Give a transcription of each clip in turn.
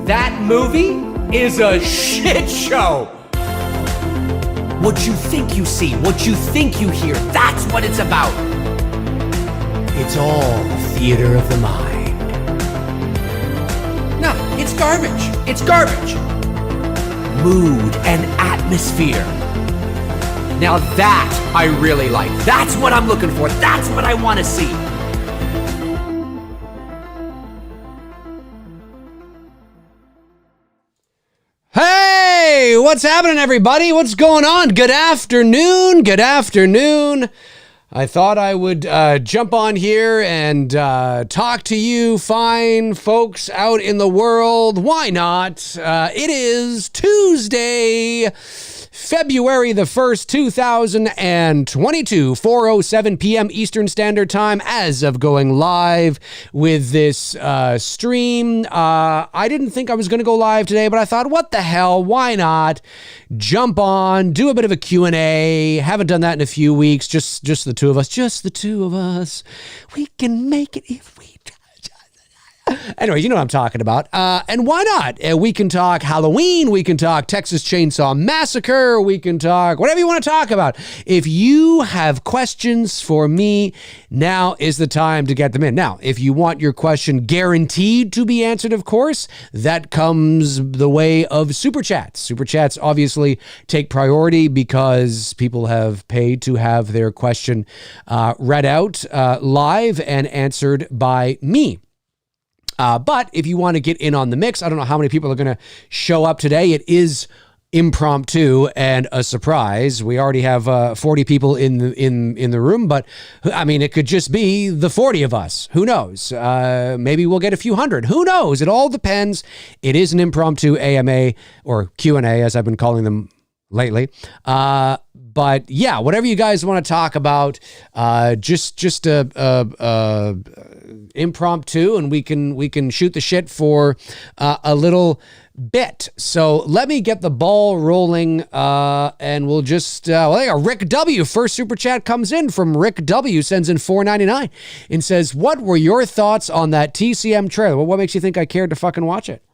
That movie is a shit show. What you think you see, what you think you hear, that's what it's about. It's all theater of the mind. No, it's garbage. It's garbage. Mood and atmosphere. Now that I really like. That's what I'm looking for. That's what I want to see. Hey, what's happening, everybody? What's going on? Good afternoon. Good afternoon. I thought I would jump on here and talk to you fine folks out in the world. Why not? It is Tuesday, February the 1st, 2022, 4:07 p.m. Eastern Standard Time as of going live with this stream. I didn't think I was going to go live today, but I thought, what the hell? Why not? Jump on, do a bit of a Q&A. Haven't done that in a few weeks. Just the two of us. Just the two of us. We can make it if we try. Anyway, you know what I'm talking about. And why not? We can talk Halloween. We can talk Texas Chainsaw Massacre. We can talk whatever you want to talk about. If you have questions for me, now is the time to get them in. Now, if you want your question guaranteed to be answered, of course, that comes the way of Super Chats. Super Chats obviously take priority because people have paid to have their question read out live and answered by me. But if you want to get in on the mix, I don't know how many people are going to show up today. It is impromptu and a surprise. We already have 40 people in the room, but I mean, it could just be the 40 of us. Who knows? Maybe we'll get a few hundred. Who knows? It all depends. It is an impromptu AMA or Q&A, as I've been calling them lately. But yeah, whatever you guys want to talk about, just impromptu, and we can shoot the shit for a little bit. So let me get the ball rolling, and we'll just Rick W. First super chat comes in from Rick W. Sends in $4.99 and says, "What were your thoughts on that TCM trailer? Well, what makes you think I cared to fucking watch it?"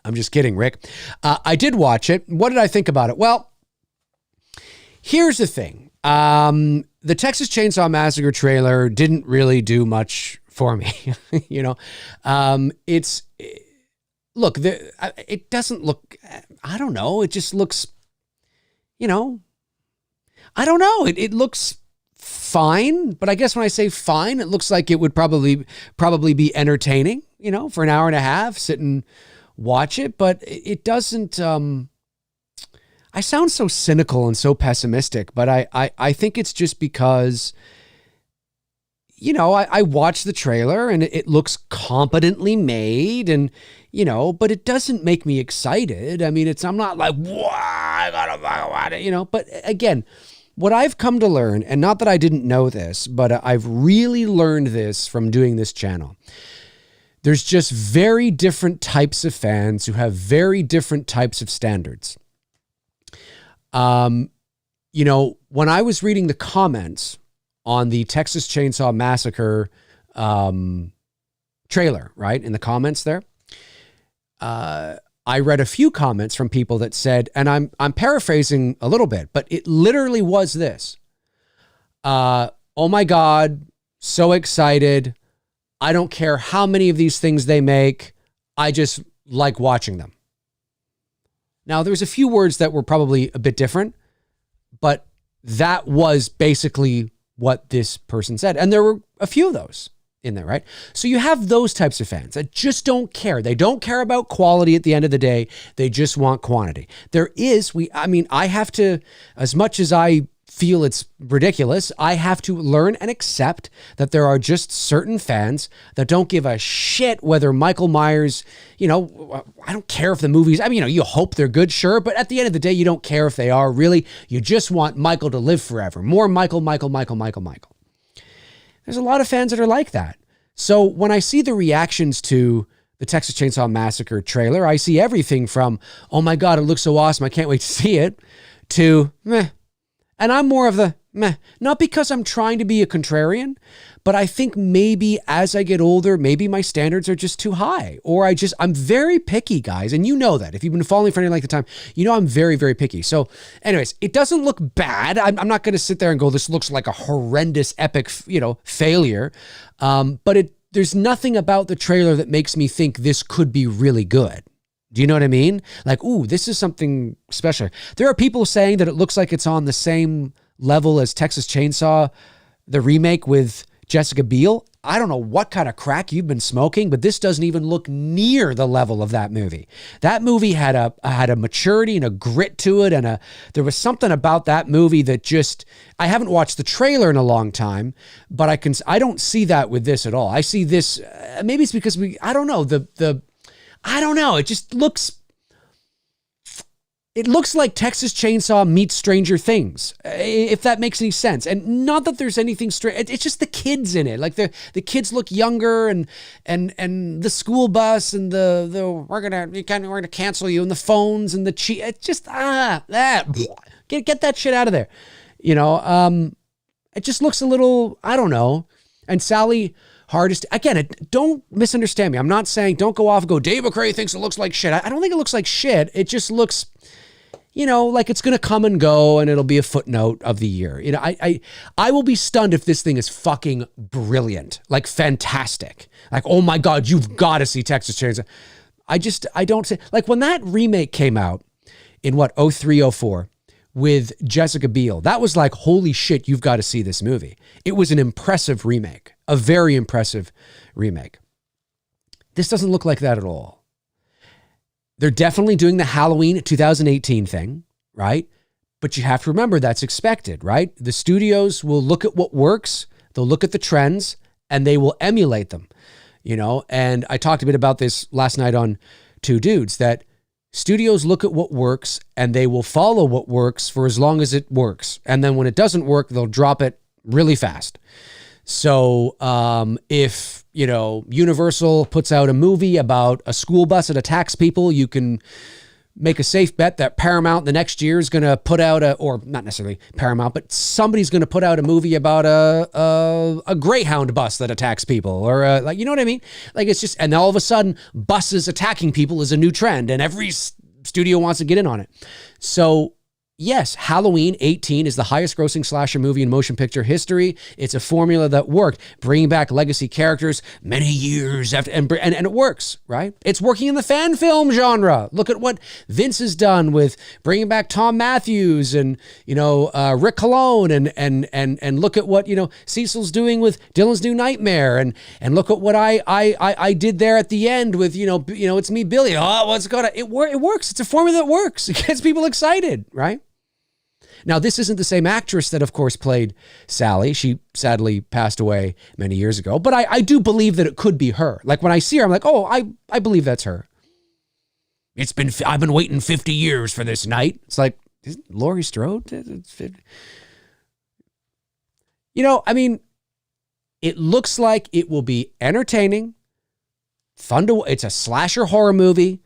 I'm just kidding, Rick. I did watch it. What did I think about it? Well, here's the thing. The Texas Chainsaw Massacre trailer didn't really do much for me. You know, it doesn't look, I don't know. It just looks, you know, I don't know. It looks fine, but I guess when I say fine, it looks like it would probably be entertaining, you know, for an hour and a half, sit and watch it, but it doesn't, I sound so cynical and so pessimistic, but I think it's just because, you know, I watched the trailer and it looks competently made and, you know, but it doesn't make me excited. I mean, I'm not like, wow, I gotta watch it, you know, but again, what I've come to learn, and not that I didn't know this, but I've really learned this from doing this channel. There's just very different types of fans who have very different types of standards. You know, when I was reading the comments on the Texas Chainsaw Massacre trailer, right, in the comments there, I read a few comments from people that said, and I'm paraphrasing a little bit, but it literally was this. Oh my God, so excited. I don't care how many of these things they make. I just like watching them. Now, there's a few words that were probably a bit different, but that was basically what this person said. And there were a few of those in there, right? So you have those types of fans that just don't care. They don't care about quality at the end of the day. They just want quantity. I have to, as much as I feel it's ridiculous, I have to learn and accept that there are just certain fans that don't give a shit whether Michael Myers, you know, I don't care if the movies, I mean, you know, you hope they're good, sure, but at the end of the day, you don't care if they are really. You just want Michael to live forever. More Michael. There's a lot of fans that are like that. So when I see the reactions to the Texas Chainsaw Massacre trailer, I see everything from, oh my God, it looks so awesome, I can't wait to see it, to meh. And I'm more of the, meh. Not because I'm trying to be a contrarian, but I think maybe as I get older, maybe my standards are just too high, or I'm very picky, guys. And you know that if you've been following for any length of time, you know I'm very, very picky. So anyways, it doesn't look bad. I'm not going to sit there and go, this looks like a horrendous, epic, failure. But there's nothing about the trailer that makes me think this could be really good. Do you know what I mean? Like, ooh, this is something special. There are people saying that it looks like it's on the same level as Texas Chainsaw, the remake with Jessica Biel. I don't know what kind of crack you've been smoking, but this doesn't even look near the level of that movie. That movie had a maturity and a grit to it, and there was something about that movie that just, I haven't watched the trailer in a long time, but I don't see that with this at all. I see this, maybe it's because I don't know, I don't know. It just looks like Texas Chainsaw meets Stranger Things, if that makes any sense. And not that there's anything strange. It's just the kids in it. Like the kids look younger, and the school bus and we're gonna cancel you, and the phones and the cheat. It's just get that shit out of there. It just looks a little, I don't know. And Sally Hardest, again, don't misunderstand me. I'm not saying don't go off and go, Dave McRae thinks it looks like shit. I don't think it looks like shit. It just looks, like it's going to come and go, and it'll be a footnote of the year. I will be stunned if this thing is fucking brilliant, like fantastic. Like, oh my God, you've got to see Texas Chainsaw. I don't say, like when that remake came out in 03, 04 with Jessica Biel, that was like, holy shit, you've got to see this movie. It was an impressive remake, a very impressive remake. This doesn't look like that at all. They're definitely doing the Halloween 2018 thing, right? But you have to remember that's expected, right? The studios will look at what works, they'll look at the trends, and they will emulate them, And I talked a bit about this last night on Two Dudes, that studios look at what works and they will follow what works for as long as it works. And then when it doesn't work, they'll drop it really fast. So if, Universal puts out a movie about a school bus that attacks people, you can make a safe bet that Paramount the next year is going to put out or not necessarily Paramount, but somebody's going to put out a movie about a Greyhound bus that attacks people, or you know what I mean? Like, it's just, and all of a sudden buses attacking people is a new trend, and every studio wants to get in on it. So yes, Halloween 18 is the highest grossing slasher movie in motion picture history. It's a formula that worked, bringing back legacy characters many years after, and it works, right? It's working in the fan film genre. Look at what Vince has done with bringing back Tom Matthews and, Rick Colon, and look at what, Cecil's doing with Dylan's New Nightmare, and look at what I did there at the end with, it's me, Billy. Oh, what's going on? It works. It's a formula that works. It gets people excited, right? Now, this isn't the same actress that, of course, played Sally. She sadly passed away many years ago. But I do believe that it could be her. Like, when I see her, I'm like, oh, I believe that's her. I've been waiting 50 years for this night. It's like, isn't Laurie Strode? It looks like it will be entertaining, fun to. It's a slasher horror movie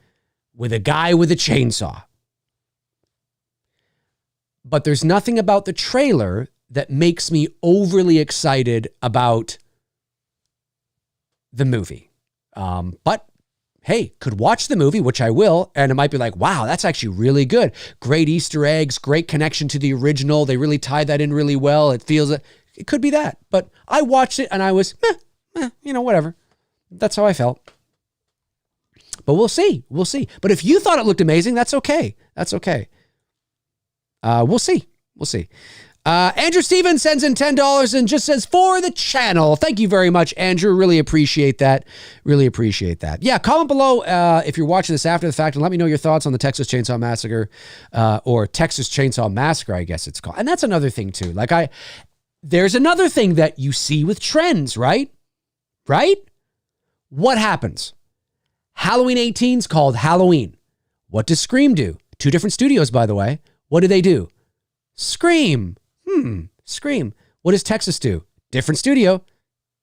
with a guy with a chainsaw. But there's nothing about the trailer that makes me overly excited about the movie. But hey, could watch the movie, which I will, and it might be like, wow, that's actually really good. Great Easter eggs, great connection to the original. They really tied that in really well. It could be that. But I watched it and I was, whatever. That's how I felt. But we'll see. But if you thought it looked amazing, that's okay. We'll see. Andrew Stevens sends in $10 and just says, for the channel. Thank you very much, Andrew. Really appreciate that. Yeah, comment below if you're watching this after the fact, and let me know your thoughts on the Texas Chainsaw Massacre, or Texas Chainsaw Massacre, I guess it's called. And that's another thing too. There's another thing that you see with trends, right? What happens? Halloween 18's called Halloween. What does Scream do? Two different studios, by the way. What do they do? Scream. Scream. What does Texas do? Different studio.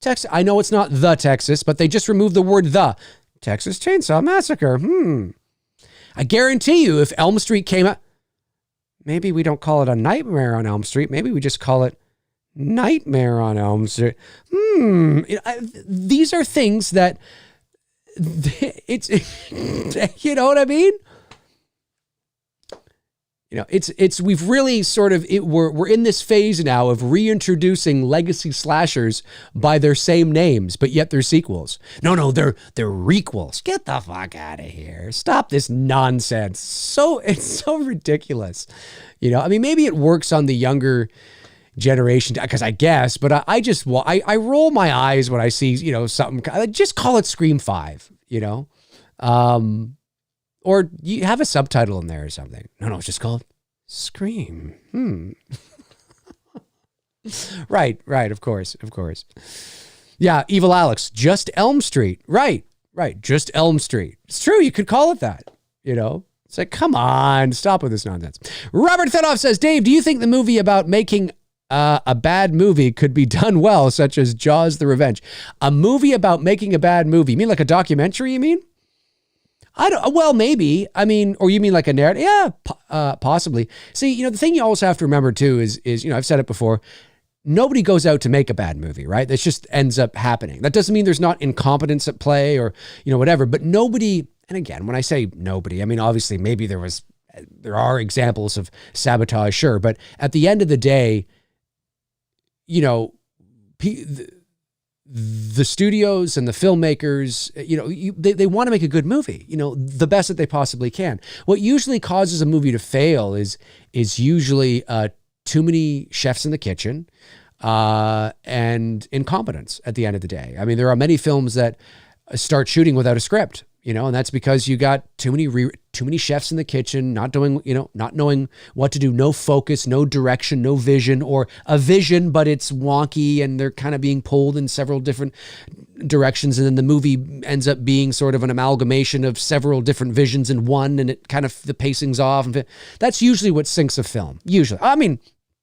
Texas. I know it's not the Texas, but they just removed the word the. Texas Chainsaw Massacre. I guarantee you if Elm Street came out. maybe we don't call it A Nightmare on Elm Street. Maybe we just call it Nightmare on Elm Street. These are things that it's, you know what I mean? You know, it's we've really sort of we're in this phase now of reintroducing legacy slashers by their same names, but yet they're sequels. No, they're requels. Get the fuck out of here. Stop this nonsense. It's so ridiculous. You know, I mean, maybe it works on the younger generation because I guess, but I roll my eyes when I see, you know, something. Just call it Scream 5, you know. Or you have a subtitle in there or something. No, it's just called Scream. Right, of course. Yeah, Evil Alex, just Elm Street. Right, just Elm Street. It's true, you could call it that, you know. It's like, come on, stop with this nonsense. Robert Thenoff says, Dave, do you think the movie about making a bad movie could be done well, such as Jaws: The Revenge? A movie about making a bad movie? You mean like a documentary, you mean? Well, maybe. I mean, or you mean like a narrative? Yeah, possibly. See, you know, the thing you also have to remember too is, you know, I've said it before, nobody goes out to make a bad movie, right? That just ends up happening. That doesn't mean there's not incompetence at play or, you know, whatever, but nobody, and again, when I say nobody, I mean, obviously maybe there are examples of sabotage, sure, but at the end of the day, you know, the studios and the filmmakers, you know, they want to make a good movie, you know, the best that they possibly can. What usually causes a movie to fail is usually too many chefs in the kitchen and incompetence at the end of the day. I mean, there are many films that start shooting without a script, you know, and that's because you got too many chefs in the kitchen, not knowing what to do, no focus, no direction, no vision, or a vision, but it's wonky and they're kind of being pulled in several different directions. And then the movie ends up being sort of an amalgamation of several different visions in one, and it kind of, the pacing's off. That's usually what sinks a film. Usually. I mean,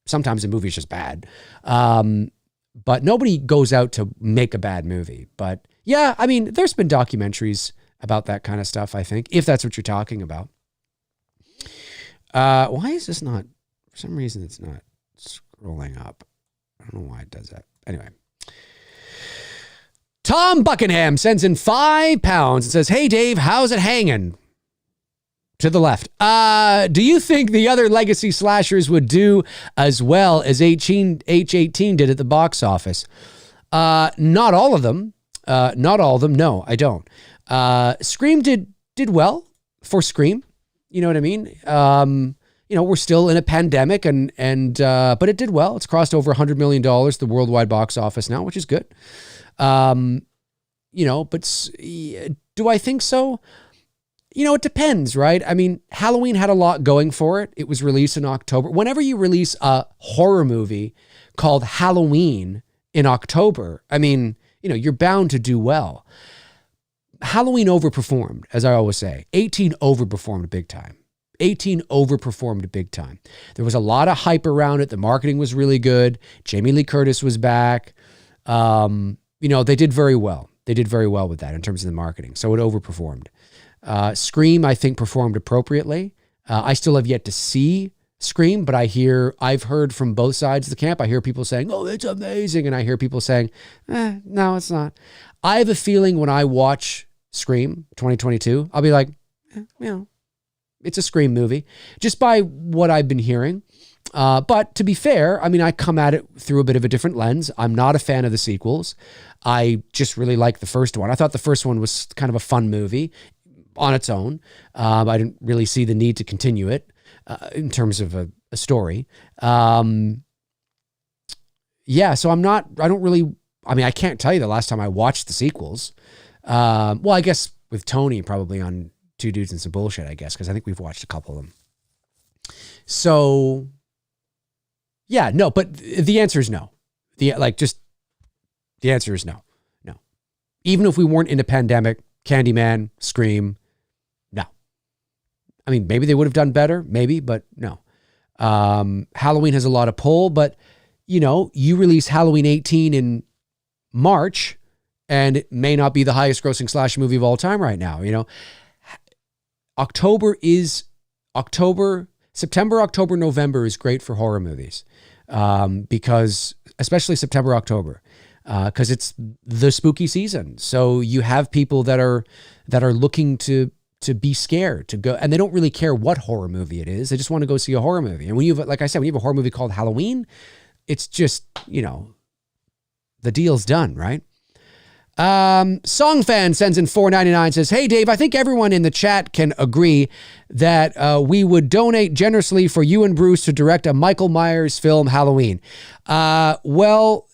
sometimes a movie's just bad. But nobody goes out to make a bad movie. But yeah, I mean, there's been documentaries about that kind of stuff, I think, if that's what you're talking about. Why is this not, for some reason it's not scrolling up. I don't know why it does that. Anyway. Tom Buckingham sends in £5 and says, hey Dave, how's it hanging? To the left. Do you think the other legacy slashers would do as well as H18 did at the box office? Not all of them. No, I don't. Scream did well for Scream. You know what I mean? You know, we're still in a pandemic but it did well. It's crossed over $100 million, the worldwide box office now, which is good. You know, but do I think so? You know, it depends, right? I mean, Halloween had a lot going for it. It was released in October. Whenever you release a horror movie called Halloween in October, I mean, you know, you're bound to do well. Halloween overperformed, as I always say. 18 overperformed big time. 18 overperformed big time. There was a lot of hype around it. The marketing was really good. Jamie Lee Curtis was back. You know, they did very well. They did very well with that in terms of the marketing. So it overperformed. Scream, I think, performed appropriately. I still have yet to see Scream, but I've heard from both sides of the camp. I hear people saying, oh, it's amazing. And I hear people saying, no, it's not. I have a feeling when I watch Scream 2022, I'll be like, you know, it's a Scream movie, just by what I've been hearing. But to be fair, I mean, I come at it through a bit of a different lens. I'm not a fan of the sequels. I just really like the first one. I thought the first one was kind of a fun movie on its own. I didn't really see the need to continue it in terms of a story. Yeah, so I can't tell you the last time I watched the sequels. Well, I guess with Tony probably on Two Dudes and Some Bullshit, I guess, because I think we've watched a couple of them. So, yeah, no, but the answer is no. The answer is no. No. Even if we weren't in a pandemic, Candyman, Scream, no. I mean, maybe they would have done better, maybe, but no. Halloween has a lot of pull, but, you know, you release Halloween 18 in March, and it may not be the highest grossing slasher movie of all time right now, you know. October September, October, November is great for horror movies, because especially September, October, because it's the spooky season. So you have people that are looking to be scared, to go, and they don't really care what horror movie it is. They just want to go see a horror movie. And when you have, like I said, when you have a horror movie called Halloween, it's just, the deal's done, right? Song Fan sends in $4.99, says, "Hey Dave, I think everyone in the chat can agree that we would donate generously for you and Bruce to direct a Michael Myers film, Halloween." Well,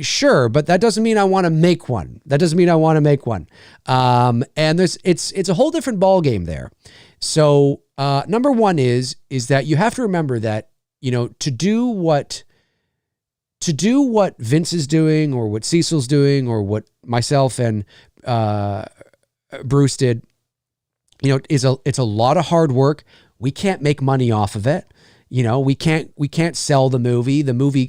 sure, but that doesn't mean I want to make one. And it's a whole different ball game there. So number one is that you have to remember that, to do what Vince is doing, or what Cecil's doing, or what myself and Bruce did, it's a lot of hard work. We can't make money off of it. We can't sell the movie.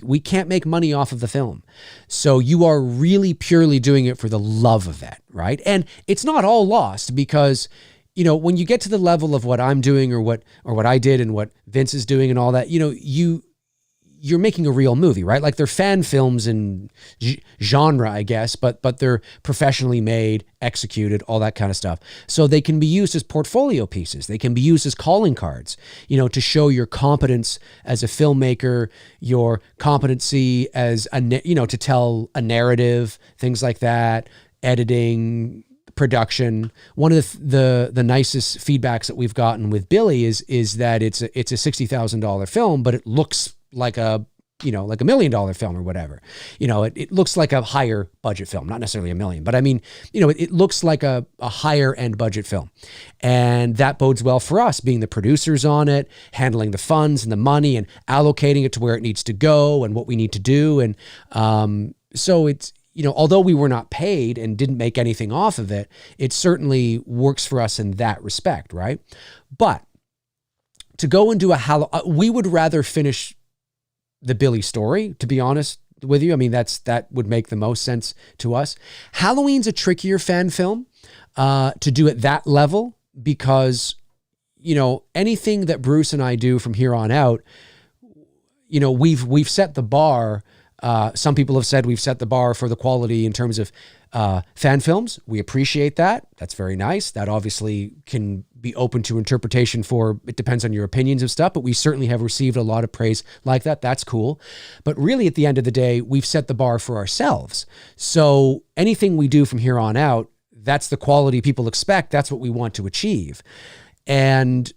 We can't make money off of the film. So you are really purely doing it for the love of it, right? And it's not all lost, because when you get to the level of what I'm doing, or what I did, and what Vince is doing, and all that, you're making a real movie, right? Like, they're fan films in genre, I guess, but they're professionally made, executed, all that kind of stuff. So they can be used as portfolio pieces. They can be used as calling cards, to show your competence as a filmmaker, your competency as to tell a narrative, things like that, editing, production. One of the nicest feedbacks that we've gotten with Billy is that it's a $60,000 film, but it looks like a $1 million film or whatever. It looks like a higher budget film, not necessarily $1 million, but I mean, it looks like a higher end budget film. And that bodes well for us, being the producers on it, handling the funds and the money, and allocating it to where it needs to go and what we need to do. And so it's, although we were not paid and didn't make anything off of it, it certainly works for us in that respect, right? But to go and do we would rather finish the Billy story, to be honest with you. I mean, that would make the most sense to us. Halloween's a trickier fan film to do at that level, because, anything that Bruce and I do from here on out, we've set the bar. Some people have said we've set the bar for the quality in terms of fan films. We appreciate that. That's very nice. That obviously can be open to interpretation it depends on your opinions of stuff, but we certainly have received a lot of praise like that. That's cool. But really, at the end of the day, we've set the bar for ourselves. So anything we do from here on out, that's the quality people expect. That's what we want to achieve. And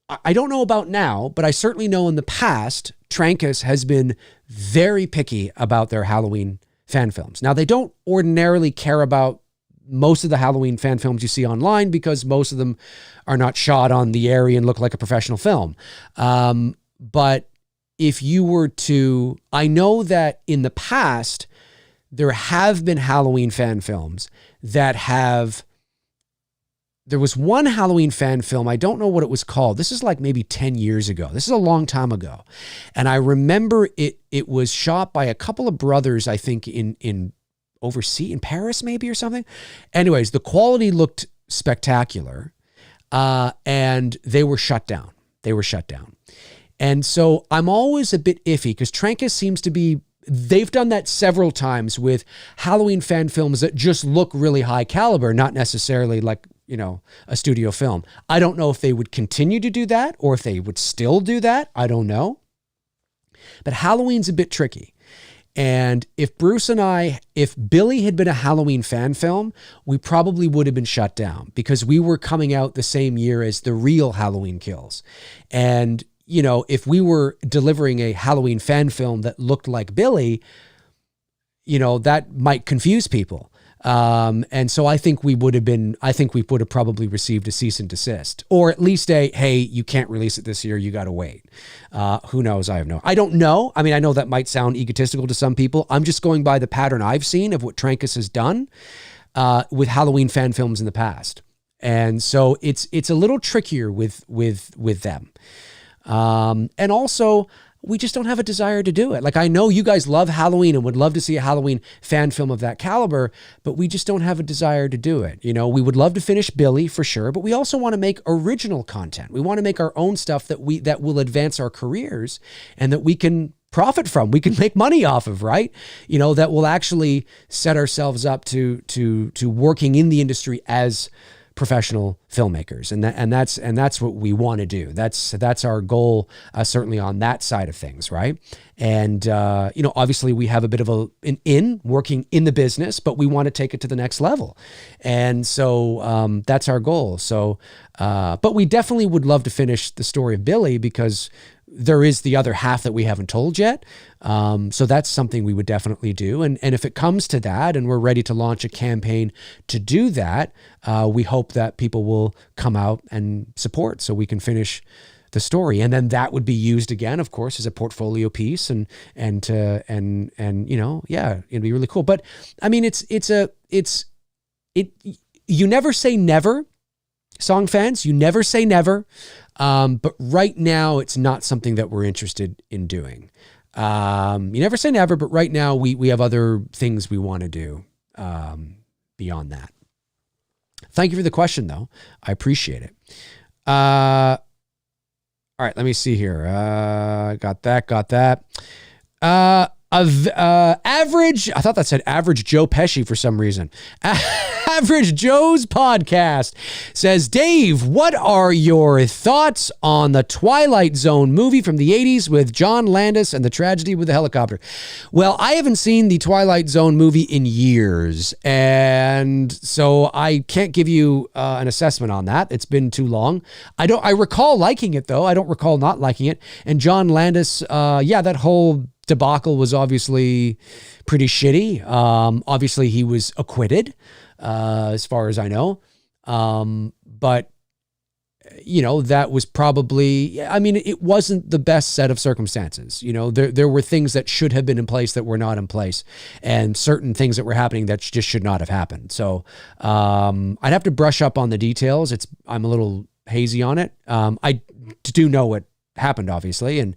I don't know about now, but I certainly know in the past, Trancas has been very picky about their Halloween fan films. Now, they don't ordinarily care about most of the Halloween fan films you see online, because most of them are not shot on the area and look like a professional film. But if you were to, I know that in the past, there have been Halloween fan films that have, there was one Halloween fan film, I don't know what it was called. This is like maybe 10 years ago. This is a long time ago. And I remember it was shot by a couple of brothers, I think in overseas, in Paris maybe, or something. Anyways, the quality looked spectacular, and they were shut down. And so I'm always a bit iffy, because Trancas seems to be, they've done that several times with Halloween fan films that just look really high caliber, not necessarily like, a studio film. I don't know if they would continue to do that, or if they would still do that. I don't know. But Halloween's a bit tricky. And if Billy had been a Halloween fan film, we probably would have been shut down, because we were coming out the same year as the real Halloween Kills. And, if we were delivering a Halloween fan film that looked like Billy, that might confuse people. And so I think we would have probably received a cease and desist, or at least hey, you can't release it this year. You got to wait. Who knows? I don't know. I mean, I know that might sound egotistical to some people. I'm just going by the pattern I've seen of what Trancas has done, with Halloween fan films in the past. And so it's a little trickier with them. And also, we just don't have a desire to do it. Like, I know you guys love Halloween and would love to see a Halloween fan film of that caliber, but we just don't have a desire to do it. You know, we would love to finish Billy for sure, but we also want to make original content. We want to make our own stuff that will advance our careers and that we can profit from, we can make money off of, right? You know, that will actually set ourselves up to working in the industry as professional filmmakers, and that's what we want to do. That's our goal, certainly on that side of things, right? And you know, obviously we have a bit of an in working in the business, but we want to take it to the next level, and so that's our goal. So, but we definitely would love to finish the story of Billy because there is the other half that we haven't told yet. So that's something we would definitely do. And if it comes to that and we're ready to launch a campaign to do that, we hope that people will come out and support so we can finish the story. And then that would be used again, of course, as a portfolio piece and you know, yeah, it'd be really cool. But I mean, you never say never, song fans, you never say never. But right now it's not something that we're interested in doing. You never say never, but right now we have other things we want to do, beyond that. Thank you for the question though. I appreciate it. All right, let me see here. Got that. Average, I thought that said Average Joe Pesci for some reason. Average Joe's podcast says, Dave, what are your thoughts on the Twilight Zone movie from the 80s with John Landis and the tragedy with the helicopter? Well, I haven't seen the Twilight Zone movie in years, and so I can't give you an assessment on that. It's been too long. I recall liking it though. I don't recall not liking it. And John Landis, that whole debacle was obviously pretty shitty. Obviously he was acquitted, as far as I know. But you know, that was probably, I mean, it wasn't the best set of circumstances. You know, there were things that should have been in place that were not in place, and certain things that were happening that just should not have happened. So, I'd have to brush up on the details. I'm a little hazy on it. I do know what happened, obviously, and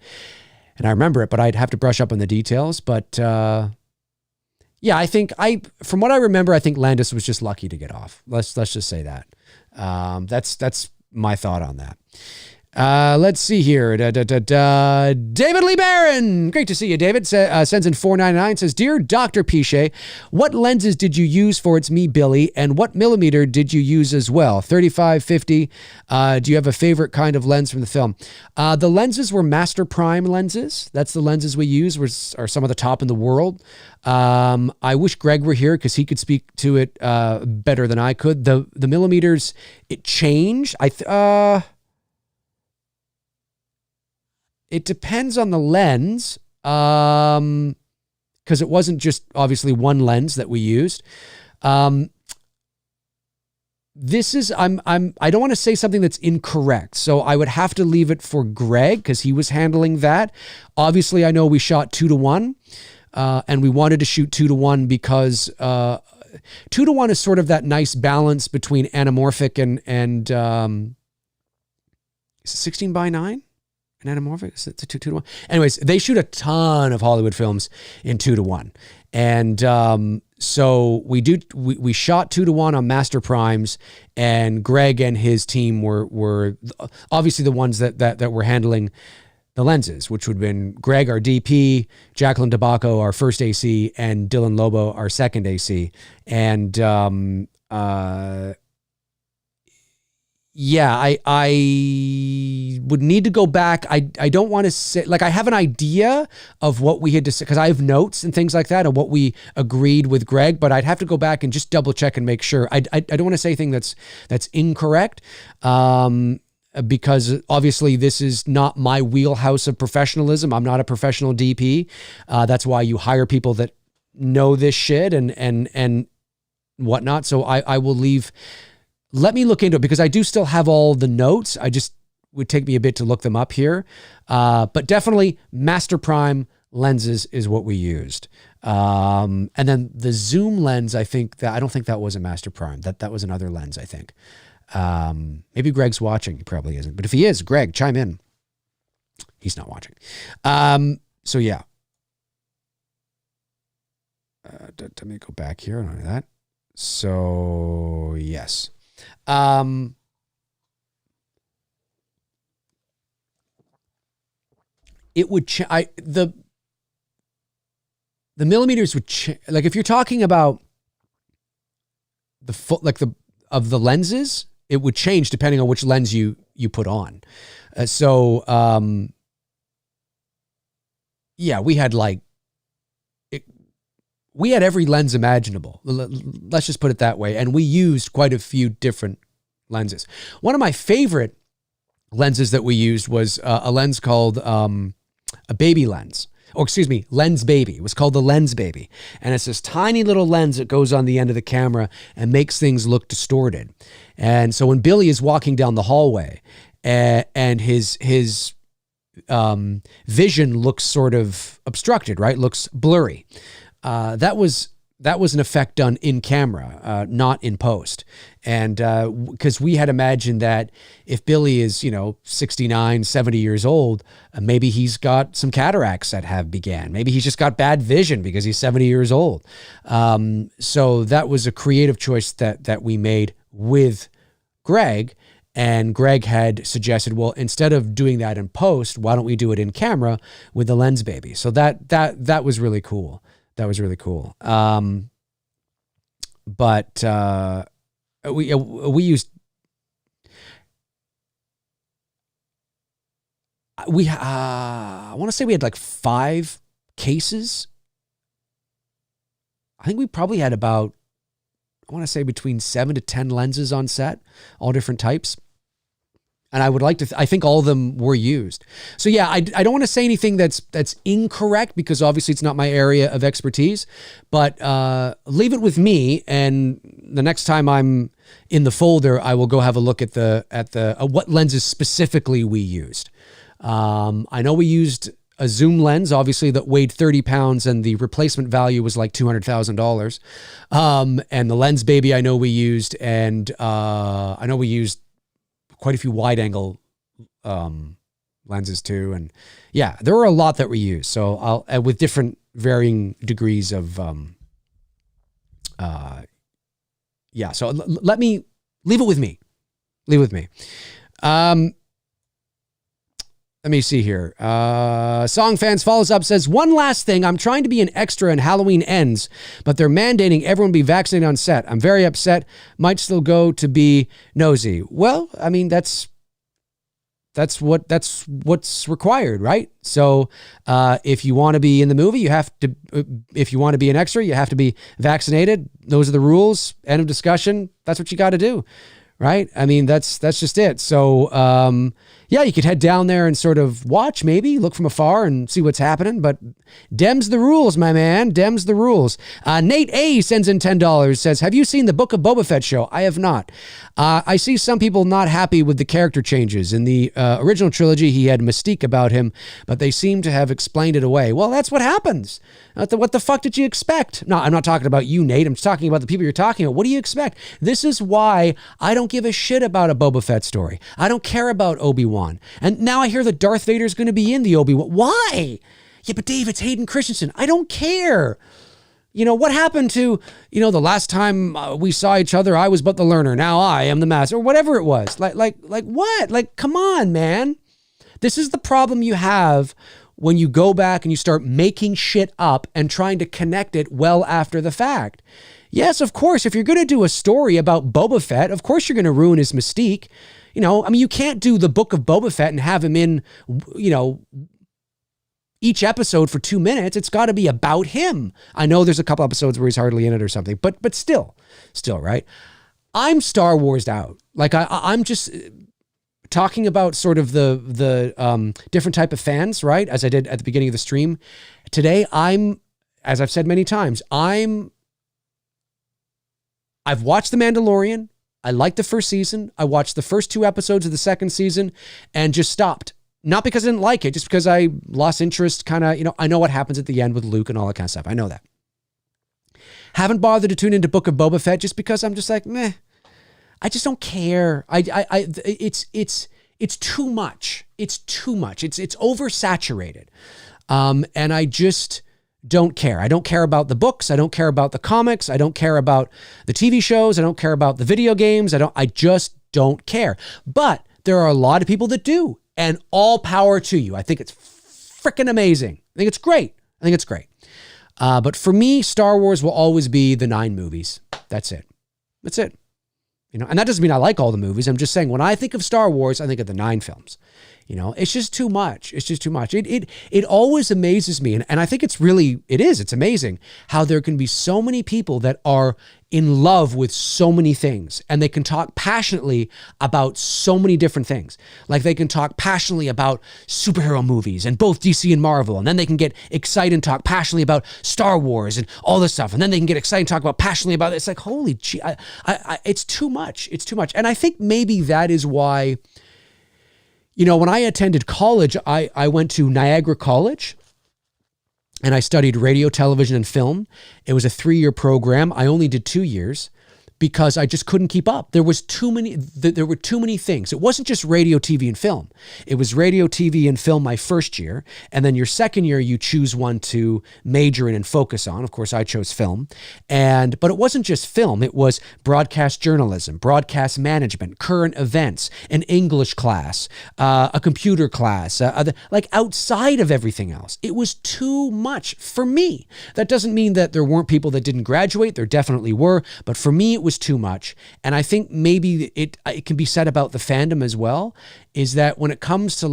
I remember it, but I'd have to brush up on the details. But yeah, I think from what I remember, I think Landis was just lucky to get off. Let's just say that. That's my thought on that. Let's see here. David Lee Barron. Great to see you, David. Sends in $4.99. Says, Dear Dr. Pichet, what lenses did you use for It's Me, Billy? And what millimeter did you use as well? 35, 50. Do you have a favorite kind of lens from the film? The lenses were Master Prime lenses. That's the lenses we use, are some of the top in the world. I wish Greg were here because he could speak to it better than I could. The millimeters, it changed. It depends on the lens, because it wasn't just obviously one lens that we used. This is, I don't want to say something that's incorrect, so I would have to leave it for Greg because he was handling that. Obviously, I know we shot 2-to-1, and we wanted to shoot 2-to-1 because 2-to-1 is sort of that nice balance between anamorphic and is it 16:9? Anamorphic? Is it 2-to-1? Anyways, they shoot a ton of Hollywood films in 2-to-1. And so we shot 2-to-1 on Master Primes, and Greg and his team were obviously the ones that were handling the lenses, which would have been Greg, our DP, Jacqueline DeBacco, our first AC, and Dylan Lobo, our second AC. And yeah, I would need to go back. I don't want to say, like, I have an idea of what we had to say, because I have notes and things like that of what we agreed with Greg, but I'd have to go back and just double check and make sure. I don't want to say anything that's incorrect, because obviously this is not my wheelhouse of professionalism. I'm not a professional DP. That's why you hire people that know this shit and whatnot. So I will leave. Let me look into it because I do still have all the notes. I just would take me a bit to look them up here. But definitely Master Prime lenses is what we used. And then the zoom lens, I don't think that was a Master Prime. That was another lens, I think. Maybe Greg's watching. He probably isn't. But if he is, Greg, chime in. He's not watching. So yeah. Let me go back here. I don't know that. So yes. It would the millimeters would like if you're talking about the of the lenses, it would change depending on which lens you put on. Yeah, we had we had every lens imaginable. Let's just put it that way. And we used quite a few different lenses. One of my favorite lenses that we used was a lens called a baby lens. Or excuse me, Lens Baby. It was called the Lens Baby. And it's this tiny little lens that goes on the end of the camera and makes things look distorted. And so when Billy is walking down the hallway and his vision looks sort of obstructed, right? Looks blurry. That was an effect done in camera, not in post. And because we had imagined that if Billy is, 69, 70 years old, maybe he's got some cataracts that have began. Maybe he's just got bad vision because he's 70 years old. So that was a creative choice that we made with Greg. And Greg had suggested, well, instead of doing that in post, why don't we do it in camera with the Lens Baby? So that was really cool. That was really cool. But we used, I want to say we had like 5 cases. I think we probably had about, I want to say between 7 to 10 lenses on set, all different types. And I would like to, I think all of them were used. So yeah, I don't want to say anything that's incorrect because obviously it's not my area of expertise, but leave it with me. And the next time I'm in the folder, I will go have a look at what lenses specifically we used. I know we used a zoom lens, obviously, that weighed 30 pounds and the replacement value was like $200,000. And the Lens Baby I know we used, and I know we used quite a few wide angle lenses too. And yeah, there were a lot that we used. So I'll, with different varying degrees of, yeah. So let me, leave it with me. Leave it with me. Let me see here. Song Fans follows up, says, one last thing. I'm trying to be an extra and Halloween ends, but they're mandating everyone be vaccinated on set. I'm very upset. Might still go to be nosy. Well, I mean, that's what's required, right? So if you want to be in the movie, you have to, if you want to be an extra, you have to be vaccinated. Those are the rules. End of discussion. That's what you got to do. Right? I mean, that's just it. So, yeah, you could head down there and sort of watch, maybe look from afar and see what's happening, but Dem's the rules, my man. Dem's the rules. Nate A sends in $10, says, have you seen the Book of Boba Fett show? I have not. I see some people not happy with the character changes. In the original trilogy, he had mystique about him, but they seem to have explained it away. Well, that's what happens. What the fuck did you expect? No, I'm not talking about you, Nate. I'm just talking about the people you're talking about. What do you expect? This is why I don't give a shit about a Boba Fett story. I don't care about Obi-Wan. And now I hear that Darth Vader's going to be in the Obi-Wan. Why? Yeah, but Dave, it's Hayden Christensen. I don't care. What happened to, the last time we saw each other, I was but the learner. Now I am the master, or whatever it was. Like what? Like, come on, man. This is the problem you have when you go back and you start making shit up and trying to connect it well after the fact. Yes, of course, if you're going to do a story about Boba Fett, of course you're going to ruin his mystique. You can't do the Book of Boba Fett and have him in, each episode for 2 minutes. It's got to be about him. I know there's a couple episodes where he's hardly in it or something, but still, right? I'm Star Wars'd out. Like I'm just talking about sort of the different type of fans, right? As I did at the beginning of the stream today, as I've said many times, I've watched The Mandalorian. I liked the first season. I watched the first 2 episodes of the second season and just stopped. Not because I didn't like it, just because I lost interest, kind of, I know what happens at the end with Luke and all that kind of stuff. I know that. Haven't bothered to tune into Book of Boba Fett just because I'm just like, meh. I just don't care. It's it's too much. It's too much. It's oversaturated. And I just don't care. I don't care about the books. I don't care about the comics. I don't care about the TV shows. I don't care about the video games. I just don't care. But there are a lot of people that do, and all power to you. I think it's freaking amazing. I think it's great. But for me, Star Wars will always be the 9 movies. That's it. And that doesn't mean I like all the movies. I'm just saying when I think of Star Wars, I think of the 9 films. It's just too much. It always amazes me. And I think it's amazing how there can be so many people that are in love with so many things, and they can talk passionately about so many different things. Like they can talk passionately about superhero movies and both DC and Marvel. And then they can get excited and talk passionately about Star Wars and all this stuff. And then they can get excited and talk about passionately about it. It's like, holy gee, it's too much. It's too much. And I think maybe that is why, when I attended college, I went to Niagara College and I studied radio, television, and film. It was a 3-year program. I only did 2 years because I just couldn't keep up. There were too many things. It wasn't just radio, TV, and film. It was radio, TV, and film my first year. And then your second year, you choose one to major in and focus on. Of course, I chose film. But it wasn't just film. It was broadcast journalism, broadcast management, current events, an English class, a computer class, like outside of everything else. It was too much for me. That doesn't mean that there weren't people that didn't graduate. There definitely were. But for me, it was too much. And I think maybe it can be said about the fandom as well, is that when it comes to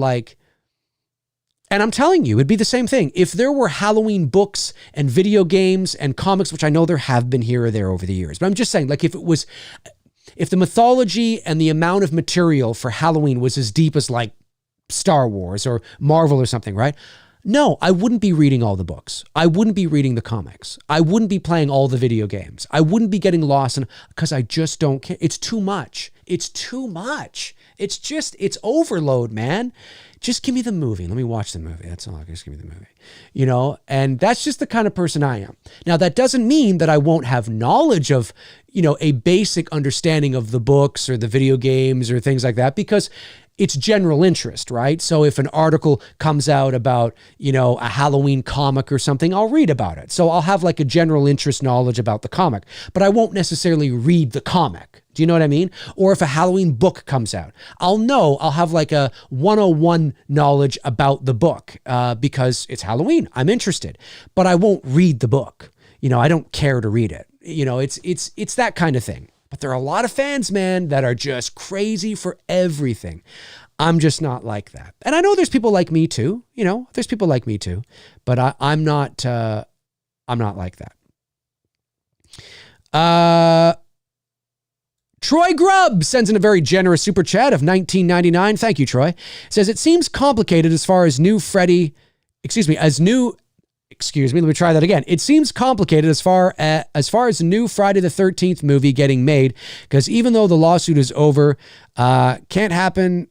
and I'm telling you, it'd be the same thing. If there were Halloween books and video games and comics, which I know there have been here or there over the years, but I'm just saying, if the mythology and the amount of material for Halloween was as deep as Star Wars or Marvel or something, right? No, I wouldn't be reading all the books. I wouldn't be reading the comics. I wouldn't be playing all the video games. I wouldn't be getting lost because I just don't care. It's too much. It's overload, man. Just give me the movie. Let me watch the movie. That's all. Just give me the movie. And that's just the kind of person I am. Now, that doesn't mean that I won't have knowledge of, a basic understanding of the books or the video games or things like that, because it's general interest, right? So if an article comes out about, a Halloween comic or something, I'll read about it. So I'll have a general interest knowledge about the comic, but I won't necessarily read the comic. Do you know what I mean? Or if a Halloween book comes out, I'll have a 101 knowledge about the book because it's Halloween. I'm interested, but I won't read the book. I don't care to read it. It's that kind of thing. But there are a lot of fans, man, that are just crazy for everything. I'm just not like that. And I know there's people like me too, but I'm not like that. Troy Grubb sends in a very generous super chat of $19.99. Thank you, Troy. Says, it seems complicated as far as let me try that again. It seems complicated as far as the new Friday the 13th movie getting made, because even though the lawsuit is over, can't happen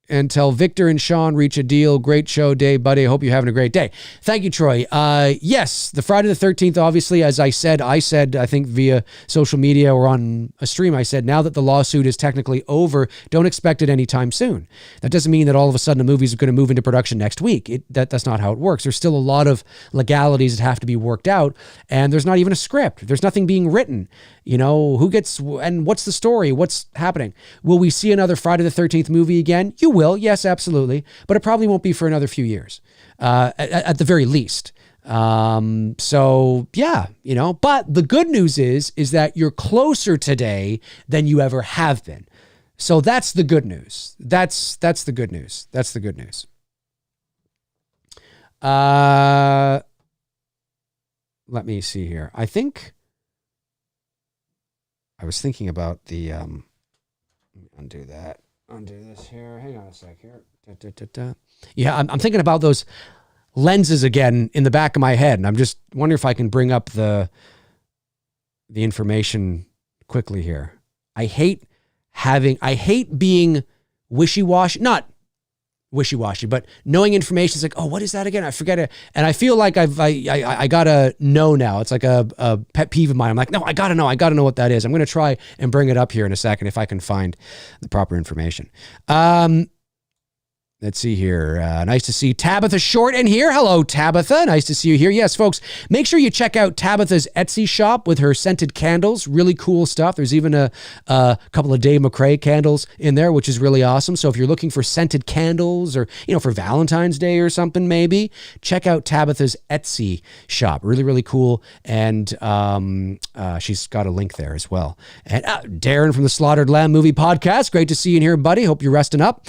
until Victor and Sean reach a deal. Great show day, buddy. I hope you're having a great day. Thank you, Troy. Yes, the Friday the 13th, obviously, as I said, I think via social media or on a stream, I said, now that the lawsuit is technically over, don't expect it anytime soon. That doesn't mean that all of a sudden a movie is going to move into production next week. That's not how it works. There's still a lot of legalities that have to be worked out, and there's not even a script. There's nothing being written. Who gets, and what's the story? What's happening? Will we see another Friday the 13th movie again? You will. Yes, absolutely. But it probably won't be for another few years, at the very least. So yeah, but the good news is that you're closer today than you ever have been. So that's the good news. That's the good news. That's the good news. Let me see here. I think I was thinking about the, undo this here. Hang on a sec here. Yeah, I'm thinking about those lenses again in the back of my head, and I'm just wondering if I can bring up the information quickly here. I hate being wishy-washy, not wishy-washy, but knowing information is like, oh, what is that again? I forget it. And I feel like I gotta know now. It's like a pet peeve of mine. I'm like, no, I gotta know what that is. I'm going to try and bring it up here in a second if I can find the proper information. Let's see here. Nice to see Tabitha Short in here. Hello, Tabitha. Nice to see you here. Yes, folks, make sure you check out Tabitha's Etsy shop with her scented candles. Really cool stuff. There's even a couple of Dave McRae candles in there, which is really awesome. So if you're looking for scented candles or, for Valentine's Day or something, maybe, check out Tabitha's Etsy shop. Really, really cool. And she's got a link there as well. And Darren from the Slaughtered Lamb Movie Podcast. Great to see you in here, buddy. Hope you're resting up.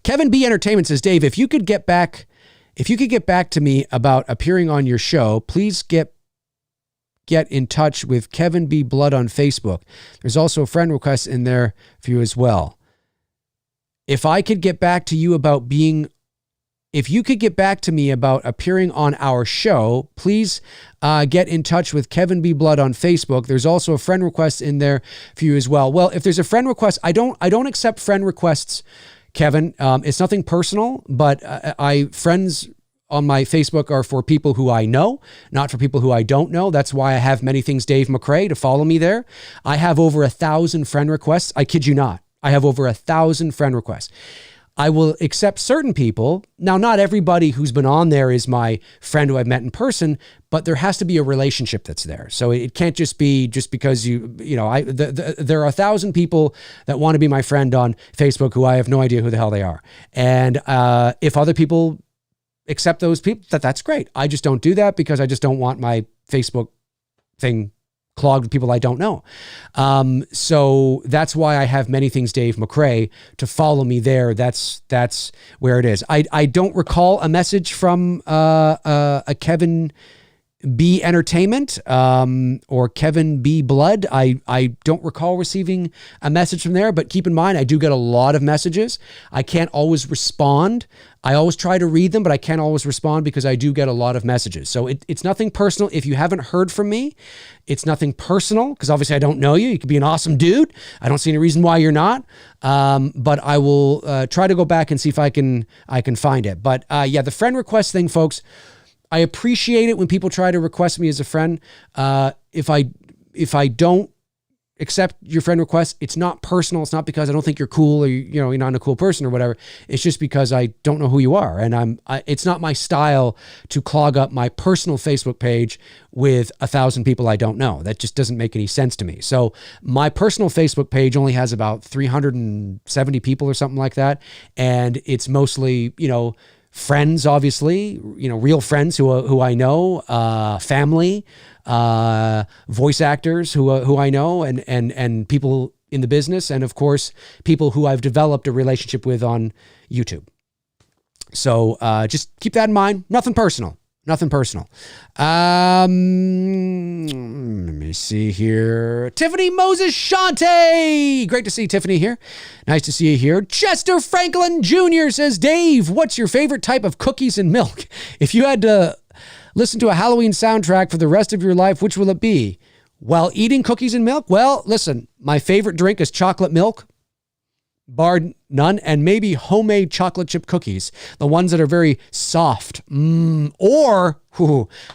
Kevin B. Entertainment says, Dave, if you could get back to me about appearing on your show, please get in touch with Kevin B. Blood on Facebook. There's also a friend request in there for you as well. If you could get back to me about appearing on our show, please get in touch with Kevin B. Blood on Facebook. There's also a friend request in there for you as well. Well, if there's a friend request, I don't accept friend requests, Kevin. It's nothing personal, but friends on my Facebook are for people who I know, not for people who I don't know. That's why I have Many Things Dave McRae to follow me there. I have over 1,000 friend requests. I kid you not. I have over 1,000 friend requests. I will accept certain people. Now, not everybody who's been on there is my friend who I've met in person, but there has to be a relationship that's there. So it can't just be just because there are 1,000 people that want to be my friend on Facebook who I have no idea who the hell they are. And if other people accept those people, that's great. I just don't do that because I just don't want my Facebook thing clogged with people I don't know. So that's why I have Many Things Dave McRae to follow me there. That's where it is. I don't recall a message from a Kevin B. Entertainment or Kevin B. Blood. I don't recall receiving a message from there, but keep in mind, I do get a lot of messages. I can't always respond. I always try to read them, but I can't always respond because I do get a lot of messages. So it's nothing personal. If you haven't heard from me, it's nothing personal because obviously I don't know you. You could be an awesome dude. I don't see any reason why you're not. But I will try to go back and see if I can find it. But the friend request thing, folks, I appreciate it when people try to request me as a friend. If I don't accept your friend request, it's not personal. It's not because I don't think you're cool or you're not a cool person or whatever. It's just because I don't know who you are, and it's not my style to clog up my personal Facebook page with 1,000 people I don't know. That just doesn't make any sense to me. So my personal Facebook page only has about 370 people or something like that, and it's mostly friends, obviously, real friends who I know, family, voice actors who I know, and people in the business, and of course, people who I've developed a relationship with on YouTube. So just keep that in mind. Nothing personal. Nothing personal. Let me see here. Tiffany Moses Shante. Great to see Tiffany here. Nice to see you here. Chester Franklin Jr. says, Dave, what's your favorite type of cookies and milk? If you had to listen to a Halloween soundtrack for the rest of your life, which will it be? While eating cookies and milk? Well, listen, my favorite drink is chocolate milk, bar none, and maybe homemade chocolate chip cookies, the ones that are very soft. I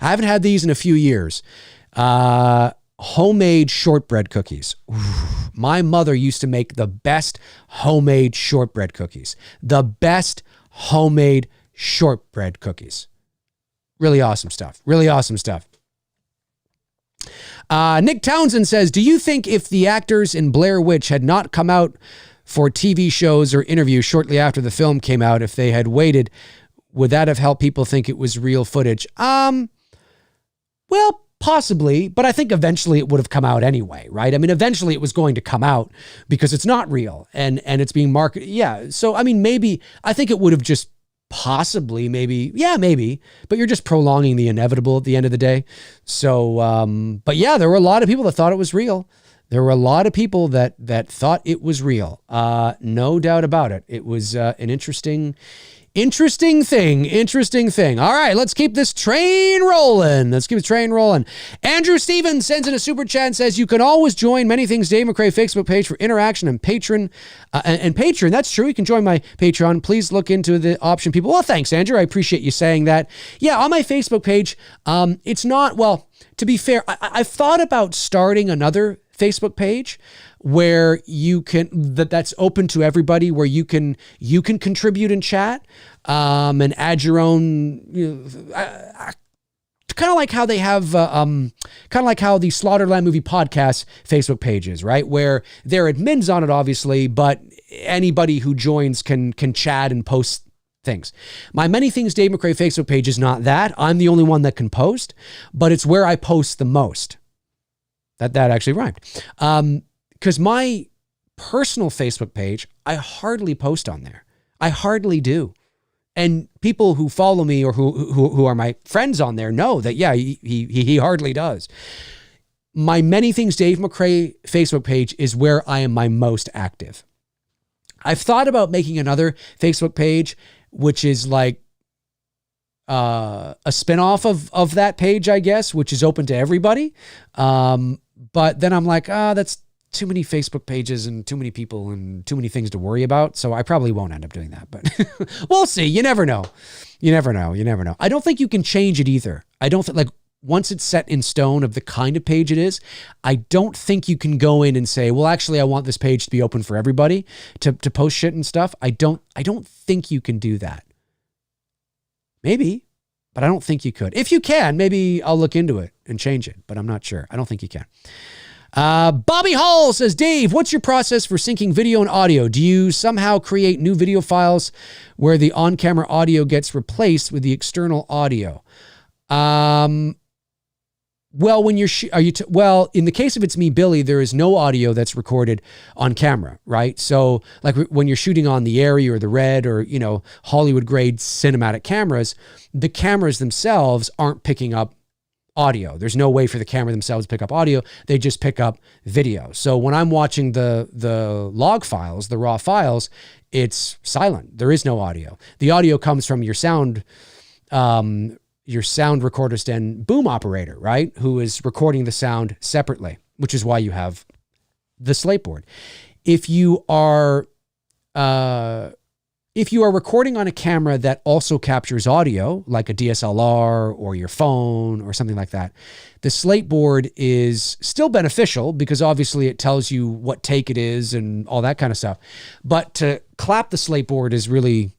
haven't had these in a few years. Homemade shortbread cookies. My mother used to make the best homemade shortbread cookies. The best homemade shortbread cookies. Really awesome stuff. Really awesome stuff. Nick Townsend says, do you think if the actors in Blair Witch had not come out for TV shows or interviews shortly after the film came out, if they had waited, would that have helped people think it was real footage? Well, possibly, but I think eventually it would have come out anyway, right? I mean, eventually it was going to come out because it's not real and it's being marketed. Yeah. So, I mean, maybe, I think it would have just possibly, maybe, but you're just prolonging the inevitable at the end of the day. So, but yeah, there were a lot of people that thought it was real. There were a lot of people that thought it was real. No doubt about it. It was an interesting thing. All right, let's keep this train rolling. Andrew Stevens sends in a super chat and says, you can always join Many Things Dave McRae Facebook page for interaction and Patreon. And Patreon, that's true. You can join my Patreon. Please look into the option, people. Well, thanks, Andrew. I appreciate you saying that. Yeah, on my Facebook page, it's not, well, to be fair, I've thought about starting another Facebook page where you can, that's open to everybody, where you can contribute and chat, and add your own, kind of like how they have, kind of like how the Slaughterland Movie Podcast Facebook page is, right? Where there are admins on it, obviously, but anybody who joins can chat and post things. My Many Things Dave McRae Facebook page is not that. I'm the only one that can post, but it's where I post the most. That actually rhymed. Because my personal Facebook page, I hardly post on there. I hardly do. And people who follow me or who are my friends on there know that, yeah, he hardly does. My Many Things Dave McRae Facebook page is where I am my most active. I've thought about making another Facebook page, which is like a spinoff of that page, I guess, which is open to everybody. But then I'm like, that's too many Facebook pages and too many people and too many things to worry about. So I probably won't end up doing that, but we'll see. You never know. You never know. I don't think you can change it either. I don't think, like, once it's set in stone of the kind of page it is, I don't think you can go in and say, well, actually, I want this page to be open for everybody to post shit and stuff. I don't think you can do that. Maybe, but I don't think you could. If you can, maybe I'll look into it and change it, but I'm not sure. I don't think you can. Bobby Hall says, Dave, what's your process for syncing video and audio? Do you somehow create new video files where the on-camera audio gets replaced with the external audio? Well, when you're, well, in the case of It's Me, Billy, there is no audio that's recorded on camera, right? So like when you're shooting on the Arri or the Red or, Hollywood grade cinematic cameras, the cameras themselves aren't picking up audio. There's no way for the camera themselves to pick up audio. They just pick up video. So when I'm watching the log files, the raw files, it's silent. There is no audio. The audio comes from your sound recordist and boom operator, right? Who is recording the sound separately, which is why you have the slate board. If you are recording on a camera that also captures audio, like a DSLR or your phone or something like that, the slate board is still beneficial because obviously it tells you what take it is and all that kind of stuff. But to clap the slate board is really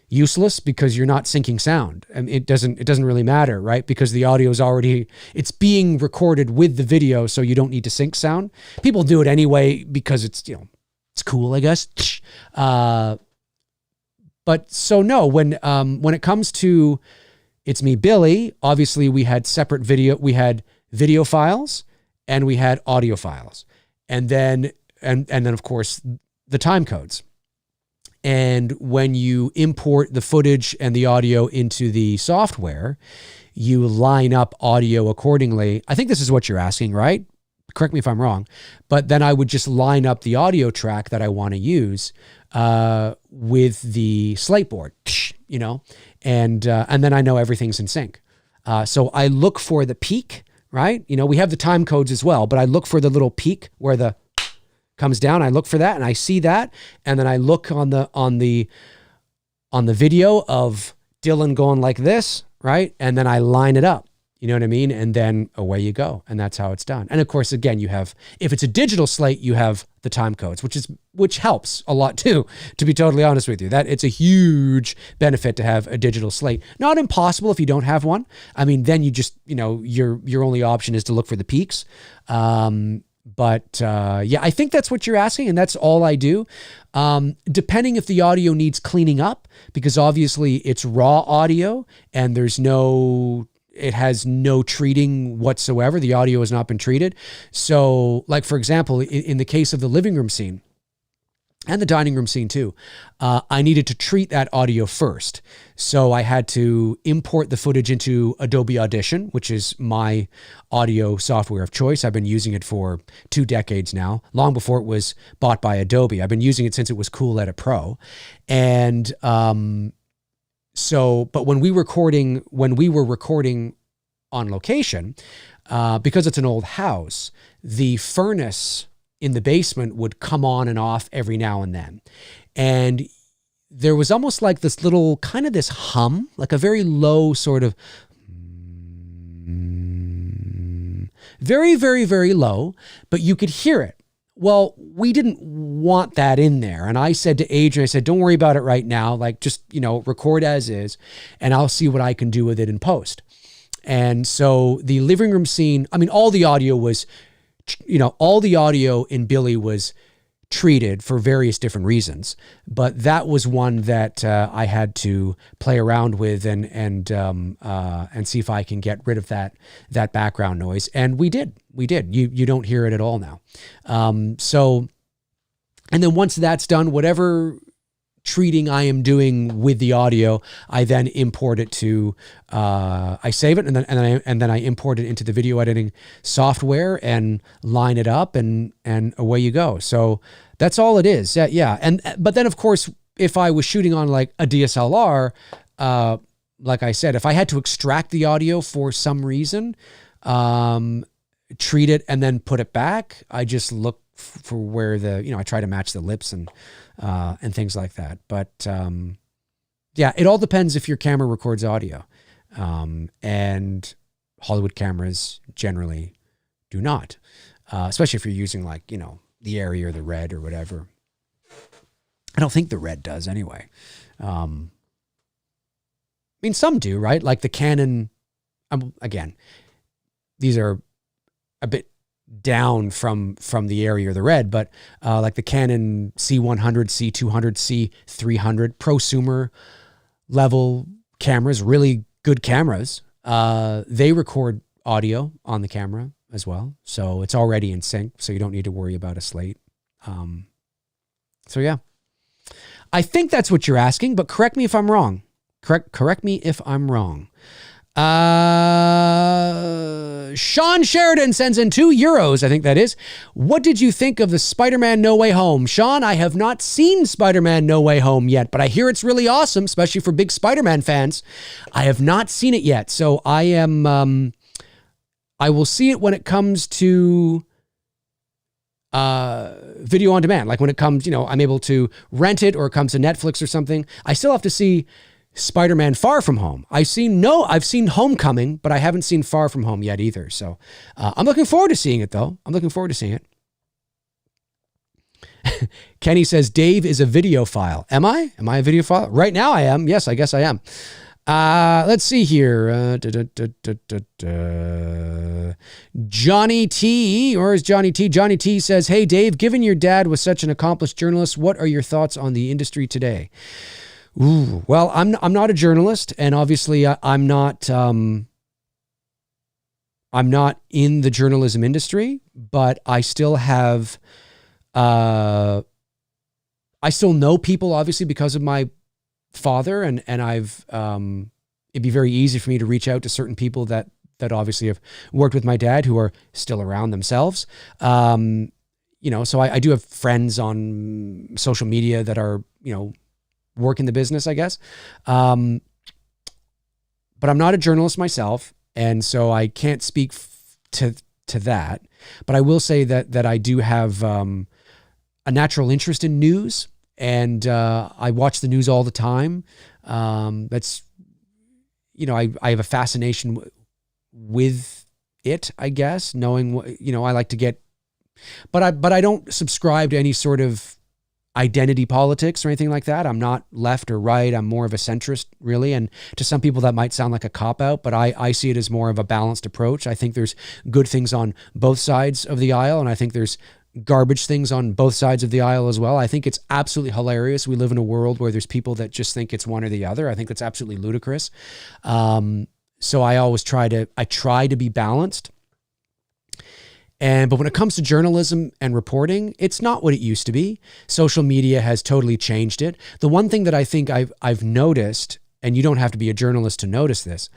useless because you're not syncing sound, and it doesn't really matter, right? Because the audio is already, it's being recorded with the video, so you don't need to sync sound. People do it anyway because it's it's cool, I guess. But so no, when it comes to It's Me, Billy, obviously we had separate video. We had video files and we had audio files, and then of course the time codes. And when you import the footage and the audio into the software, you line up audio accordingly. I think this is what you're asking, right? Correct me if I'm wrong. But then I would just line up the audio track that I want to use with the slate board, and then I know everything's in sync. So I look for the peak, right? We have the time codes as well, but I look for the little peak where the comes down. I look for that and I see that. And then I look on the video of Dylan going like this, right? And then I line it up, you know what I mean? And then away you go. And that's how it's done. And of course, again, you have, if it's a digital slate, you have the time codes, which helps a lot too, to be totally honest with you. That it's a huge benefit to have a digital slate. Not impossible if you don't have one. I mean, then you just, your only option is to look for the peaks. But I think that's what you're asking, and that's all I do. Depending if the audio needs cleaning up, because obviously it's raw audio and it has no treating whatsoever. The audio has not been treated. So, like, for example, in the case of the living room scene, and the dining room scene too, I needed to treat that audio first. So I had to import the footage into Adobe Audition, which is my audio software of choice. I've been using it for 2 decades now, long before it was bought by Adobe. I've been using it since it was Cool Edit Pro. And but when we were recording on location, because it's an old house, the furnace in the basement would come on and off every now and then. And there was almost like this little kind of this hum, like a very low sort of very, very, very low, but you could hear it. Well, we didn't want that in there. And I said to Adrian, I said, don't worry about it right now. Like, just, record as is, and I'll see what I can do with it in post. And so the living room scene, I mean, all the audio in Billy was treated for various different reasons, but that was one that I had to play around with and see if I can get rid of that background noise. And we did. You don't hear it at all now. So, and then once that's done, whatever treating I am doing with the audio, I then import it to, I save it and then I import it into the video editing software and line it up and away you go. So that's all it is. Yeah. But then of course, if I was shooting on like a DSLR, like I said, if I had to extract the audio for some reason, treat it and then put it back, I just look for where I try to match the lips and things like that. But yeah, it all depends if your camera records audio. And Hollywood cameras generally do not, especially if you're using like, the Airy or the Red or whatever. I don't think the Red does anyway. I mean, some do, right? Like the Canon, again, these are a bit down from the Airy or the Red, but like the Canon C100, C200, C300 prosumer level cameras, really good cameras. They record audio on the camera as well, so it's already in sync, so you don't need to worry about a slate. So yeah, I think that's what you're asking, but correct me if I'm wrong. Correct me if I'm wrong. Sean Sheridan sends in €2, I think that is. What did you think of the Spider-Man No Way Home? Sean, I have not seen Spider-Man No Way Home yet, but I hear it's really awesome, especially for big Spider-Man fans. I have not seen it yet, so I will see it when it comes to video on demand. Like when it comes, I'm able to rent it or it comes to Netflix or something. I still have to see Spider-Man Far From Home. I've seen Homecoming, but I haven't seen Far From Home yet either. So I'm looking forward to seeing it though. I'm looking forward to seeing it. Kenny says, Dave is a video file. Am I? Am I a video file? Right now I am. Yes, I guess I am. Let's see here. Johnny T, or is Johnny T? Johnny T says, hey Dave, given your dad was such an accomplished journalist, what are your thoughts on the industry today? Ooh, well, I'm not a journalist, and obviously I'm not in the journalism industry, but I still have, I still know people obviously because of my father, and I've, it'd be very easy for me to reach out to certain people that obviously have worked with my dad who are still around themselves. So I do have friends on social media that are, work in the business, I guess. But I'm not a journalist myself. And so I can't speak to that, but I will say that I do have, a natural interest in news, and, I watch the news all the time. That's, I have a fascination with it, I guess, knowing what, I like to get, but I don't subscribe to any sort of identity politics or anything like that. I'm not left or right. I'm more of a centrist, really. And to some people that might sound like a cop-out, but I see it as more of a balanced approach. I think there's good things on both sides of the aisle, and I think there's garbage things on both sides of the aisle as well. I think it's absolutely hilarious. We live in a world where there's people that just think it's one or the other. I think that's absolutely ludicrous. So I always try to be balanced. But when it comes to journalism and reporting, it's not what it used to be. Social media has totally changed it. The one thing that I think I've noticed, and you don't have to be a journalist to notice this,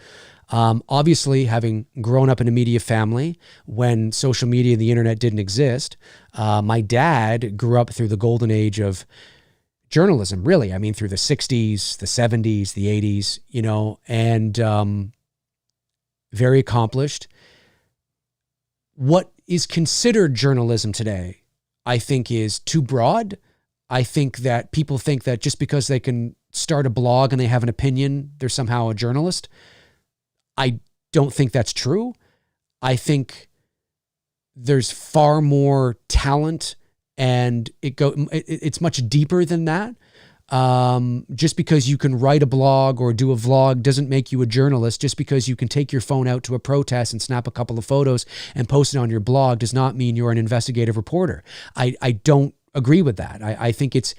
obviously having grown up in a media family when social media and the internet didn't exist, my dad grew up through the golden age of journalism, really. I mean, through the 60s, the 70s, the 80s, and very accomplished. What is considered journalism today, I think, is too broad. I think that people think that just because they can start a blog and they have an opinion, they're somehow a journalist. I don't think that's true. I think there's far more talent, and it's much deeper than that. Just because you can write a blog or do a vlog doesn't make you a journalist. Just because you can take your phone out to a protest and snap a couple of photos and post it on your blog does not mean you're an investigative reporter. I don't agree with that. I think it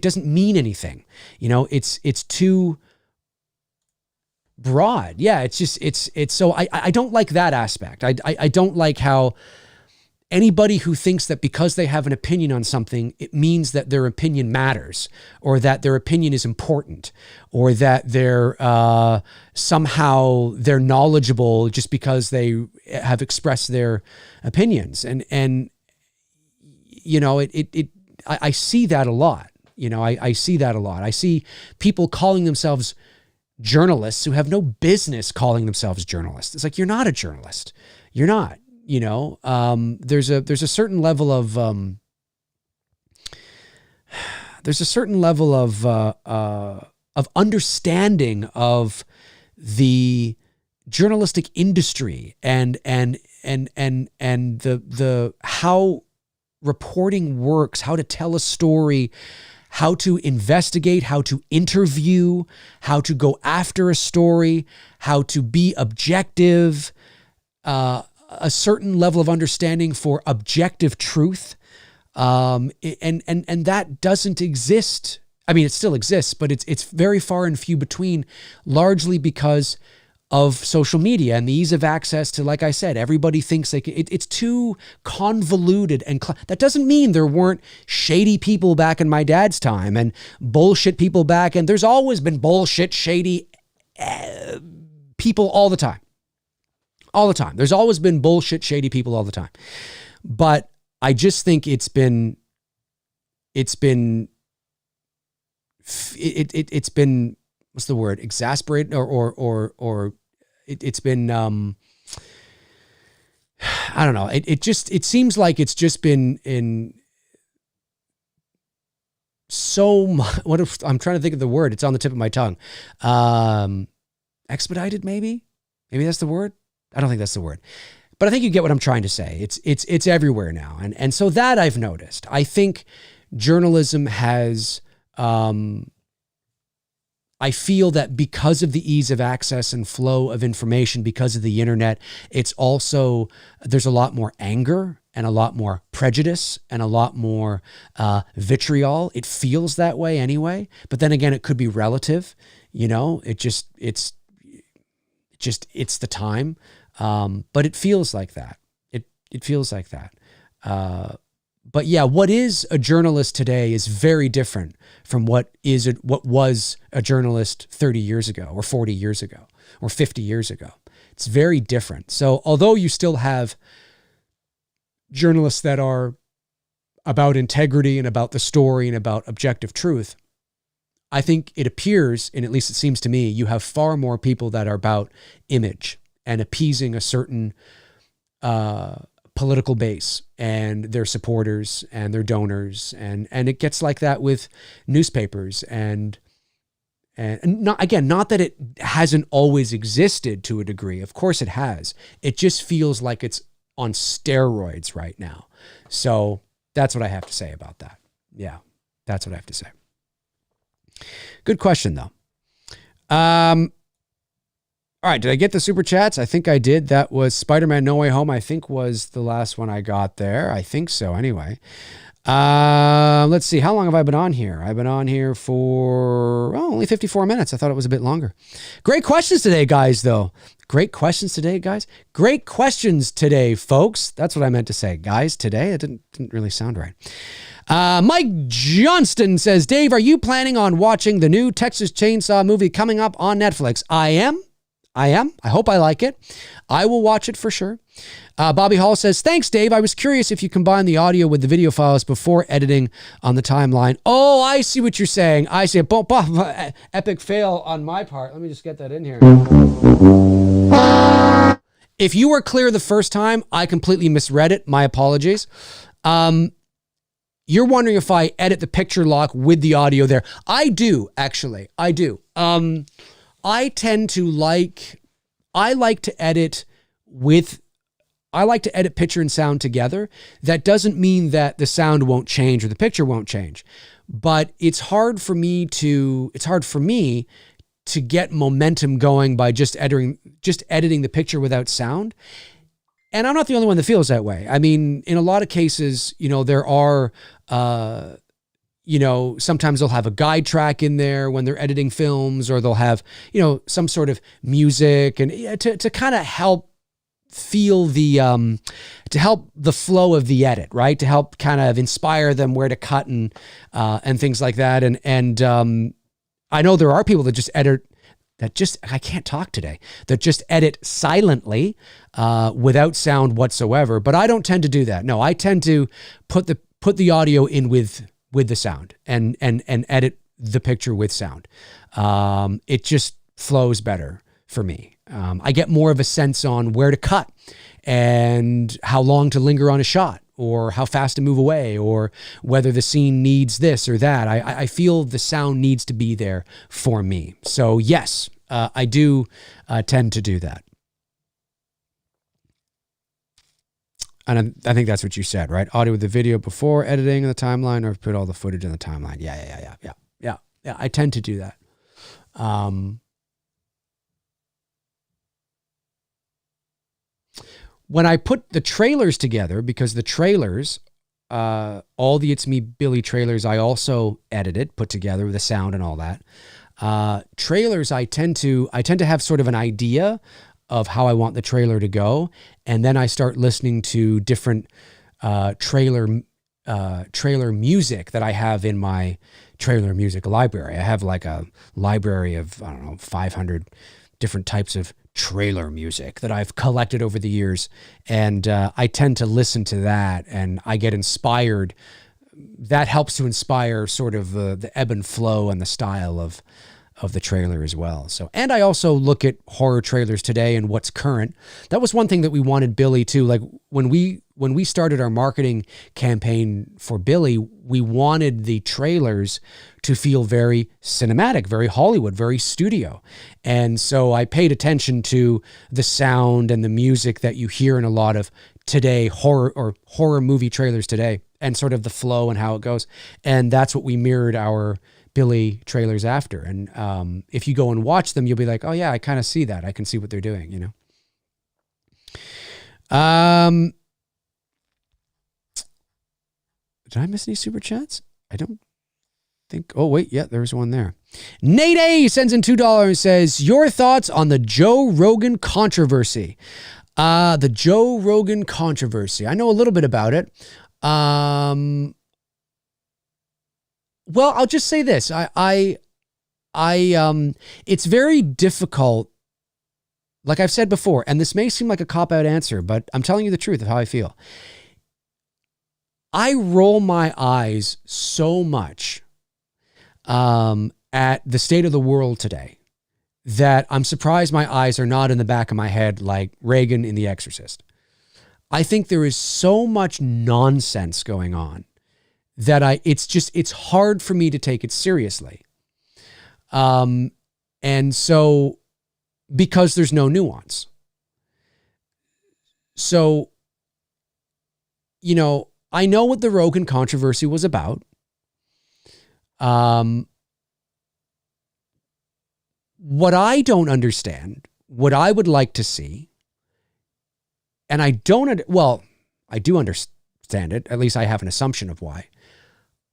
doesn't mean anything. You know, it's too broad. Yeah, so I don't like that aspect. I don't like how anybody who thinks that because they have an opinion on something, it means that their opinion matters, or that their opinion is important, or that somehow they're knowledgeable just because they have expressed their opinions. And you know, I see that a lot. You know, I see that a lot. I see people calling themselves journalists who have no business calling themselves journalists. It's like, you're not a journalist. You're not. You know, there's a certain level of understanding of the journalistic industry and the how reporting works, how to tell a story, how to investigate, how to interview, how to go after a story, how to be objective, a certain level of understanding for objective truth. And that doesn't exist. I mean, it still exists, but it's very far and few between, largely because of social media and the ease of access to, like I said, everybody thinks they can. It's too convoluted, and that doesn't mean there weren't shady people back in my dad's time and bullshit people back. And there's always been bullshit, shady people all the time. All the time. There's always been bullshit, shady people all the time. But I just think it's been what's the word? Exasperated or it's been, I don't know. It seems like it's just been in so much. I'm trying to think of the word. It's on the tip of my tongue. Expedited, maybe that's the word. I don't think that's the word, but I think you get what I'm trying to say. It's everywhere now. And so that I've noticed. I think journalism has, I feel that because of the ease of access and flow of information, because of the internet, it's also, there's a lot more anger and a lot more prejudice and a lot more vitriol. It feels that way anyway, but then again, it could be relative. You know, it's the time. But it feels like that. It feels like that. But yeah, what is a journalist today is very different from what was a journalist 30 years ago or 40 years ago or 50 years ago. It's very different. So although you still have journalists that are about integrity and about the story and about objective truth, I think it appears, and at least it seems to me, you have far more people that are about image and appeasing a certain political base and their supporters and their donors. And it gets like that with newspapers and not that it hasn't always existed to a degree. Of course it has. It just feels like it's on steroids right now. So that's what I have to say about that. Yeah, that's what I have to say. Good question, though. All right, did I get the super chats? I think I did. That was Spider-Man No Way Home, I think was the last one I got there. I think so, anyway. Let's see. How long have I been on here? I've been on here for only 54 minutes. I thought it was a bit longer. Great questions today, guys, though. Great questions today, guys. Great questions today, folks. That's what I meant to say. Guys, today? It didn't really sound right. Mike Johnston says, Dave, are you planning on watching the new Texas Chainsaw movie coming up on Netflix? I am. I hope I like it. I will watch it for sure. Bobby Hall says, thanks, Dave. I was curious if you combine the audio with the video files before editing on the timeline. Oh, I see what you're saying. I see a epic fail on my part. Let me just get that in here. If you were clear the first time, I completely misread it. My apologies. You're wondering if I edit the picture lock with the audio there. I do, actually. I do. I like to edit with I like to edit picture and sound together. That doesn't mean that the sound won't change or the picture won't change, but it's hard for me to get momentum going by just editing the picture without sound. And I'm not the only one that feels that way. I mean, in a lot of cases, there are, sometimes they'll have a guide track in there when they're editing films, or they'll have, some sort of music and to kind of help feel to help the flow of the edit, right? To help kind of inspire them where to cut and things like that. And I know there are people that I can't talk today, that just edit silently without sound whatsoever. But I don't tend to do that. No, I tend to put the audio in with the sound and edit the picture with sound. It just flows better for me. I get more of a sense on where to cut and how long to linger on a shot, or how fast to move away, or whether the scene needs this or that. I feel the sound needs to be there for me. So yes, I do tend to do that. And I think that's what you said, right? Audio with the video before editing the timeline, or put all the footage in the timeline. Yeah. I tend to do that. When I put the trailers together, because the trailers, all the It's Me Billy trailers, I also edited, put together with the sound and all that. Trailers, I tend to have sort of an idea of how I want the trailer to go, and then I start listening to different trailer music that I have in my trailer music library. I have like a library of 500 different types of trailer music that I've collected over the years, and I tend to listen to that, and I get inspired. That helps to inspire sort of the ebb and flow and the style of the trailer as well. So, and I also look at horror trailers today and what's current. That was one thing that we wanted Billy to, like when we started our marketing campaign for Billy, we wanted the trailers to feel very cinematic, very Hollywood, very studio. And so I paid attention to the sound and the music that you hear in a lot of today horror movie trailers today, and sort of the flow and how it goes. And that's what we mirrored our Billy trailers after. And if you go and watch them, you'll be like, oh yeah, I kind of see that. I can see what they're doing, Did I miss any super chats? I don't think. Oh, wait. Yeah, there's one there. Nate A sends in $2 and says, your thoughts on the Joe Rogan controversy. The Joe Rogan controversy. I know a little bit about it. Well, I'll just say this. It's very difficult. Like I've said before, and this may seem like a cop-out answer, but I'm telling you the truth of how I feel. I roll my eyes so much at the state of the world today that I'm surprised my eyes are not in the back of my head like Reagan in The Exorcist. I think there is so much nonsense going on that it's hard for me to take it seriously. And so, because there's no nuance. So, I know what the Rogan controversy was about. What I don't understand, what I would like to see, and I do understand it, at least I have an assumption of why.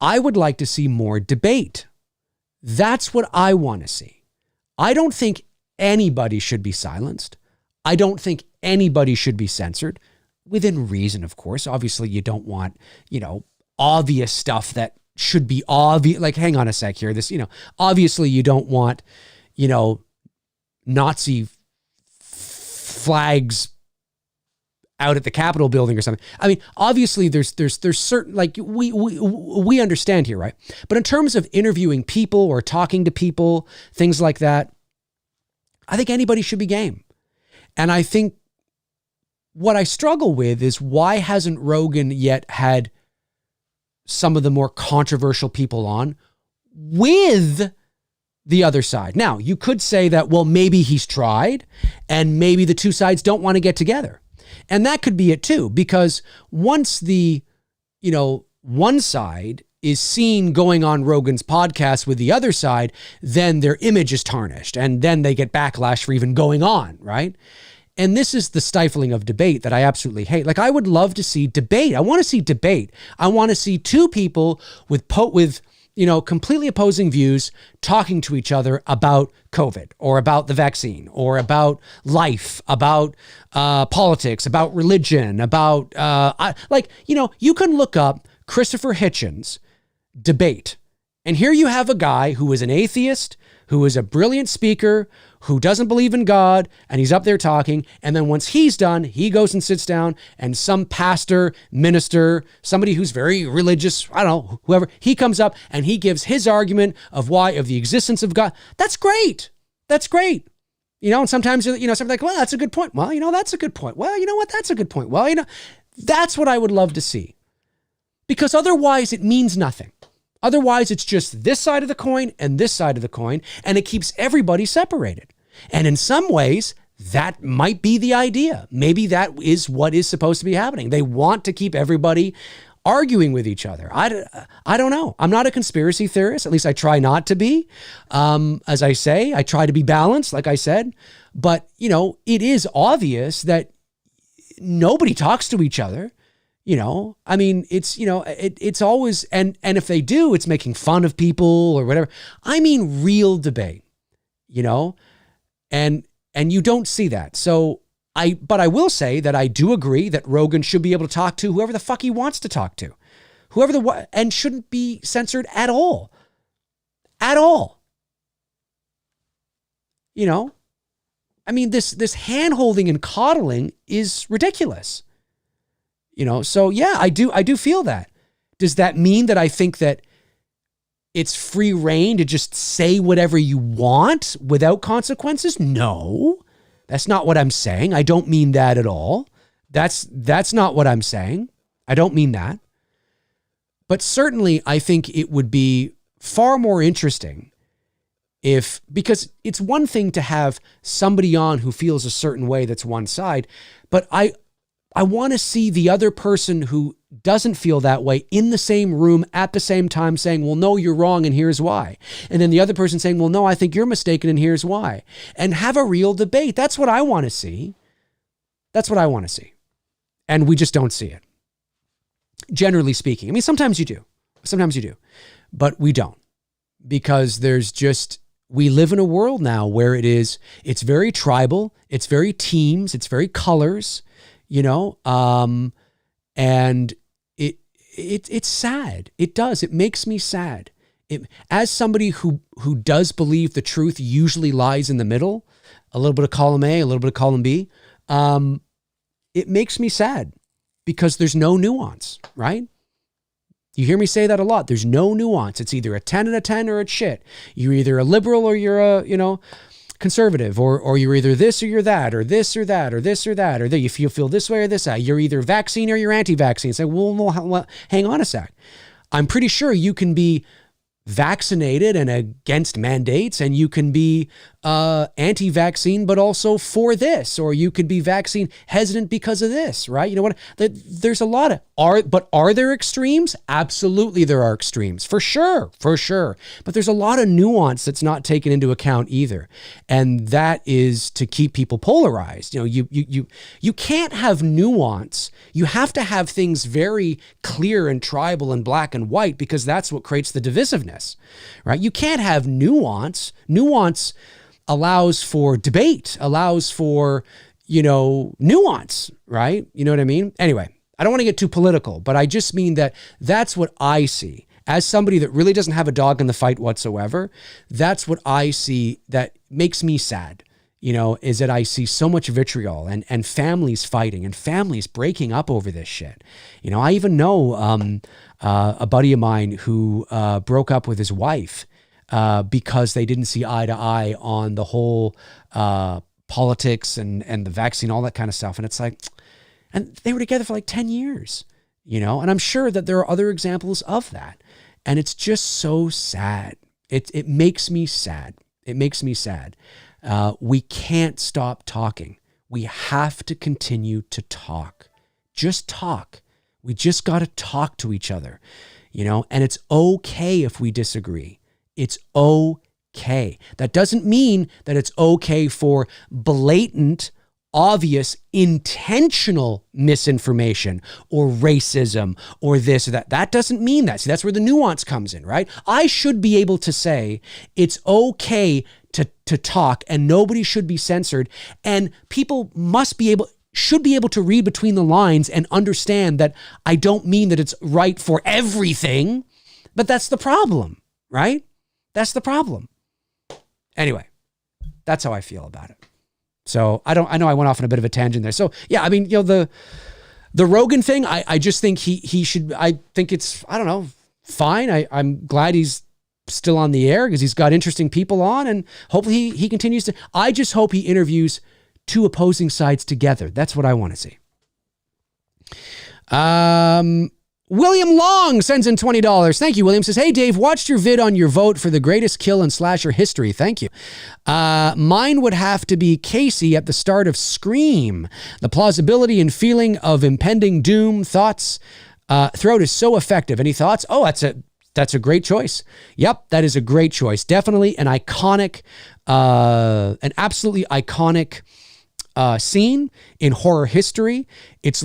I would like to see more debate. That's what I want to see. I don't think anybody should be silenced. I don't think anybody should be censored. Within reason, of course. Obviously, you don't want, obvious stuff that should be obvious. Like, hang on a sec here. This, obviously you don't want, Nazi flags out at the Capitol building or something. I mean, obviously there's certain, like we understand here, right? But in terms of interviewing people or talking to people, things like that, I think anybody should be game. And I think what I struggle with is, why hasn't Rogan yet had some of the more controversial people on with the other side? Now, you could say that, well, maybe he's tried and maybe the two sides don't want to get together. And that could be it too, because once the, one side is seen going on Rogan's podcast with the other side, then their image is tarnished and then they get backlash for even going on, right? And this is the stifling of debate that I absolutely hate. Like, I would love to see debate. I want to see debate. I want to see two people with completely opposing views talking to each other about COVID or about the vaccine or about life, about politics, about religion, about you can look up Christopher Hitchens debate. And here you have a guy who is an atheist, who is a brilliant speaker, who doesn't believe in God, and he's up there talking. And then once he's done, he goes and sits down, and some pastor, minister, somebody who's very religious, I don't know, whoever, he comes up and he gives his argument of the existence of God. That's great. That's great. And sometimes, somebody's like, well, that's a good point. Well, that's a good point. Well, you know what? That's a good point. Well, that's what I would love to see. Because otherwise it means nothing. Otherwise, it's just this side of the coin and this side of the coin, and it keeps everybody separated. And in some ways, that might be the idea. Maybe that is what is supposed to be happening. They want to keep everybody arguing with each other. I don't know. I'm not a conspiracy theorist. At least I try not to be. As I say, I try to be balanced, like I said. But, it is obvious that nobody talks to each other. It's always, and if they do, it's making fun of people or whatever. I mean, real debate, and you don't see that. But I will say that I do agree that Rogan should be able to talk to whoever the fuck he wants to talk to, and shouldn't be censored at all. This hand-holding and coddling is ridiculous. So yeah, I do feel that. Does that mean that I think that it's free reign to just say whatever you want without consequences? No, that's not what I'm saying. I don't mean that at all. That's not what I'm saying. I don't mean that. But certainly I think it would be far more interesting because it's one thing to have somebody on who feels a certain way that's one side, but I want to see the other person who doesn't feel that way in the same room at the same time saying, well, no, you're wrong and here's why. And then the other person saying, well, no, I think you're mistaken and here's why. And have a real debate. That's what I want to see. That's what I want to see. And we just don't see it. Generally speaking. I mean, sometimes you do. But we don't. Because we live in a world now where it's very tribal, it's very teams, it's very colors. And it's sad. It does. It makes me sad. As somebody who does believe the truth usually lies in the middle, a little bit of column A, a little bit of column B, it makes me sad because there's no nuance, right? You hear me say that a lot. There's no nuance. It's either a 10 and a 10 or it's shit. You're either a liberal or you're a, conservative, or you're either this or you're that, or this or that, or this or that, or if you feel this way or this way, you're either vaccine or you're anti-vaccine. It's like, well, hang on a sec. I'm pretty sure you can be vaccinated and against mandates, and you can be anti-vaccine, but also for this, or you could be vaccine hesitant because of this, right? You know what? There's a lot of are there extremes? Absolutely, there are extremes for sure. But there's a lot of nuance that's not taken into account either, and that is to keep people polarized. You can't have nuance. You have to have things very clear and tribal and black and white because that's what creates the divisiveness, right? You can't have nuance. Nuance allows for debate, allows for, nuance, right? You know what I mean? Anyway, I don't want to get too political, but I just mean that that's what I see. As somebody that really doesn't have a dog in the fight whatsoever, that's what I see that makes me sad, is that I see so much vitriol and families fighting and families breaking up over this shit. I even know a buddy of mine who broke up with his wife because they didn't see eye to eye on the whole politics and the vaccine, all that kind of stuff. And it's like, and they were together for like 10 years, and I'm sure that there are other examples of that. And it's just so sad. It makes me sad. It makes me sad. We can't stop talking. We have to continue to talk. Just talk. We just got to talk to each other, and it's okay if we disagree. It's okay. That doesn't mean that it's okay for blatant, obvious, intentional misinformation or racism or this or that. That doesn't mean that. See, that's where the nuance comes in, right? I should be able to say it's okay to talk and nobody should be censored, and people should be able to read between the lines and understand that I don't mean that it's right for everything, but that's the problem, right? That's the problem. Anyway, that's how I feel about it. So I know I went off on a bit of a tangent there. So yeah, I mean, the Rogan thing, I just think he should, I think it's, I don't know, fine. I'm glad he's still on the air because he's got interesting people on, and hopefully he continues to, I just hope he interviews two opposing sides together. That's what I want to see. William Long sends in $20. Thank you, William. Says, hey, Dave, watched your vid on your vote for the greatest kill in slasher history. Thank you. Mine would have to be Casey at the start of Scream. The plausibility and feeling of impending doom thoughts throughout is so effective. Any thoughts? Oh, that's a great choice. Yep, that is a great choice. Definitely an iconic, an absolutely iconic scene in horror history. It's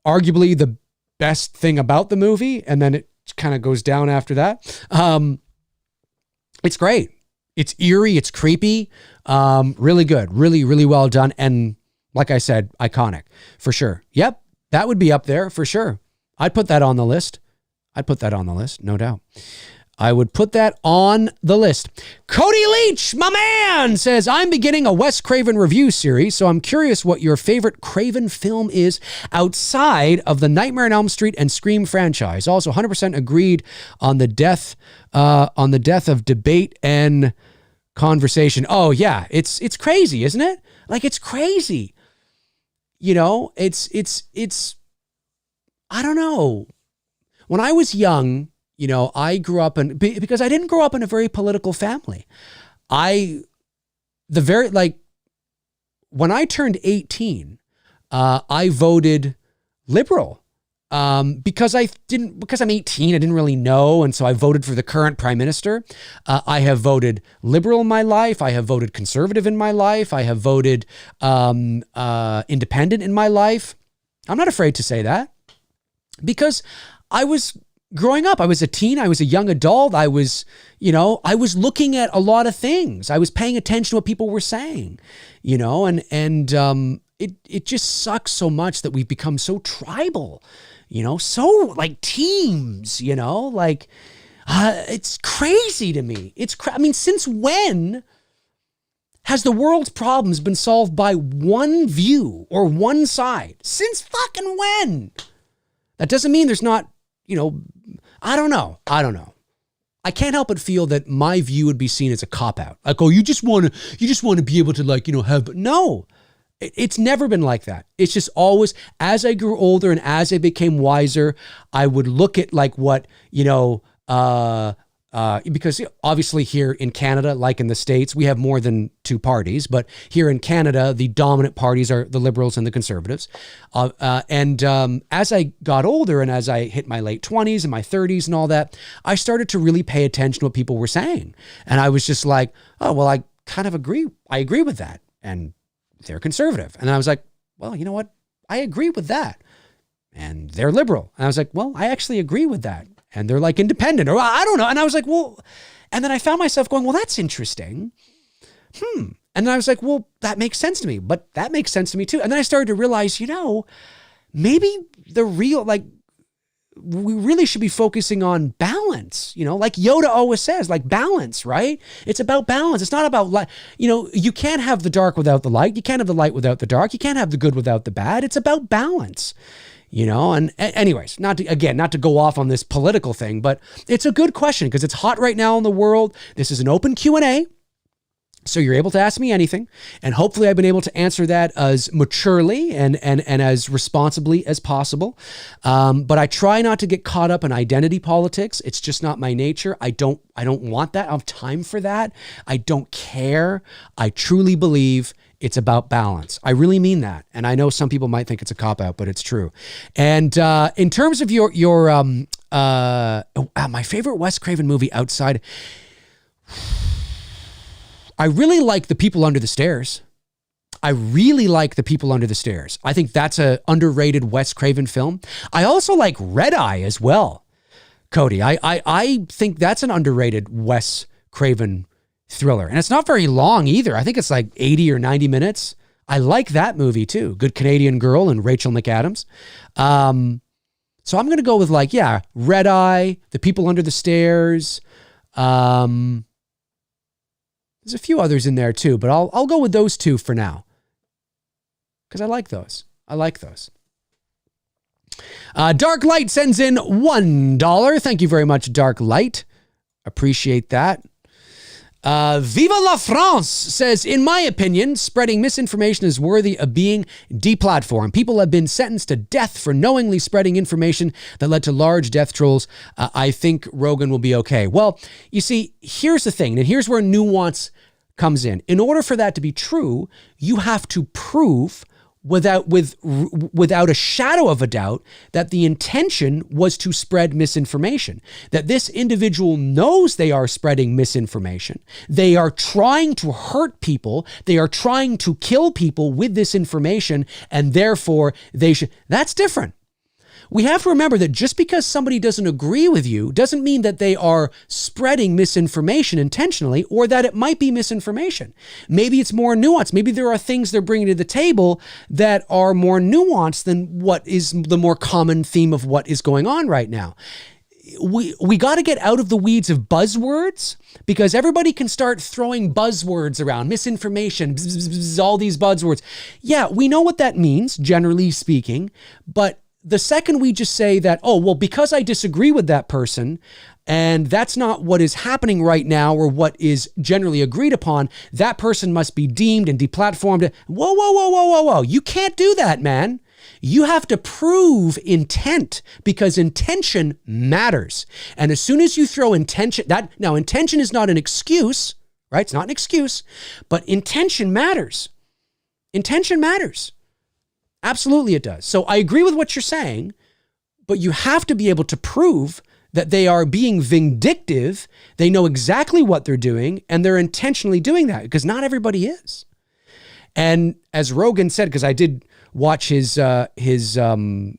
arguably the best thing about the movie, and then it kind of goes down after that. It's great. It's eerie. It's creepy. Really good. Really, really well done. And like I said, iconic for sure. Yep, that would be up there for sure. I'd put that on the list. No doubt. I would put that on the list. Cody Leach, my man, says, I'm beginning a Wes Craven review series, so I'm curious what your favorite Craven film is outside of the Nightmare on Elm Street and Scream franchise. Also, 100% agreed on the death of debate and conversation. Oh yeah, it's crazy, isn't it? Like, it's crazy. It's I don't know. When I was young, I grew up because I didn't grow up in a very political family. When I turned 18, I voted liberal, because I'm 18, I didn't really know. And so I voted for the current prime minister. I have voted liberal in my life. I have voted conservative in my life. I have voted, independent in my life. I'm not afraid to say that because I was growing up, I was a teen, I was a young adult, I was looking at a lot of things. I was paying attention to what people were saying, and it just sucks so much that we've become so tribal, so like teams, it's crazy to me. Since when has the world's problems been solved by one view or one side? Since fucking when? That doesn't mean there's not, I don't know. I can't help but feel that my view would be seen as a cop-out. Like, oh, you just want to be able to have, no, it's never been like that. It's just always, as I grew older and as I became wiser, I would look at like what, because obviously here in Canada, like in the States, we have more than two parties, but here in Canada, the dominant parties are the Liberals and the Conservatives. As I got older and as I hit my late 20s and my 30s and all that, I started to really pay attention to what people were saying. And I was just like, oh, well, I kind of agree. I agree with that. And they're conservative. And I was like, well, you know what? I agree with that. And they're liberal. And I was like, well, I actually agree with that. And they're like independent, or I don't know. And I was like, well, and then I found myself going, well, that's interesting. And then I was like, well, that makes sense to me, but that makes sense to me too. And then I started to realize, maybe we really should be focusing on balance, like Yoda always says, like balance, right? It's about balance. It's not about you can't have the dark without the light. You can't have the light without the dark. You can't have the good without the bad. It's about balance. And anyways, not to go off on this political thing, but it's a good question because it's hot right now in the world. This is an open Q&A. So you're able to ask me anything, and hopefully I've been able to answer that as maturely and as responsibly as possible. But I try not to get caught up in identity politics. It's just not my nature. I don't want that. I don't have time for that. I don't care. I truly believe It's about balance. I really mean that. And I know some people might think it's a cop-out, but it's true. And in terms of my favorite Wes Craven movie outside, I really like The People Under the Stairs. I really like The People Under the Stairs. I think that's a underrated Wes Craven film. I also like Red Eye as well, Cody. I think that's an underrated Wes Craven thriller. And it's not very long either. I think it's like 80 or 90 minutes. I like that movie too. Good Canadian Girl and Rachel McAdams. So I'm going to go with Red Eye, The People Under the Stairs. There's a few others in there too, but I'll go with those two for now. Because I like those. Dark Light sends in $1. Thank you very much, Dark Light. Appreciate that. Viva la France says, in my opinion, spreading misinformation is worthy of being deplatformed. People have been sentenced to death for knowingly spreading information that led to large death tolls. I think Rogan will be okay. Well, you see, here's the thing, and here's where nuance comes in. In order for that to be true, you have to prove without a shadow of a doubt that the intention was to spread misinformation, that this individual knows they are spreading misinformation. They are trying to hurt people. They are trying to kill people with this information, and therefore they should. That's different. We have to remember that just because somebody doesn't agree with you doesn't mean that they are spreading misinformation intentionally, or that it might be misinformation. Maybe it's more nuanced. Maybe there are things they're bringing to the table that are more nuanced than what is the more common theme of what is going on right now. We got to get out of the weeds of buzzwords, because everybody can start throwing buzzwords around, misinformation, all these buzzwords. Yeah, we know what that means, generally speaking, but the second we just say that, oh, well, because I disagree with that person, and that's not what is happening right now or what is generally agreed upon, that person must be deemed and deplatformed. Whoa. You can't do that, man. You have to prove intent, because intention matters. And as soon as you throw intention, intention is not an excuse, right? It's not an excuse, but intention matters. Intention matters. Absolutely it does. So I agree with what you're saying, but you have to be able to prove that they are being vindictive. They know exactly what they're doing, and they're intentionally doing that, because not everybody is. And as Rogan said, because I did watch his Instagram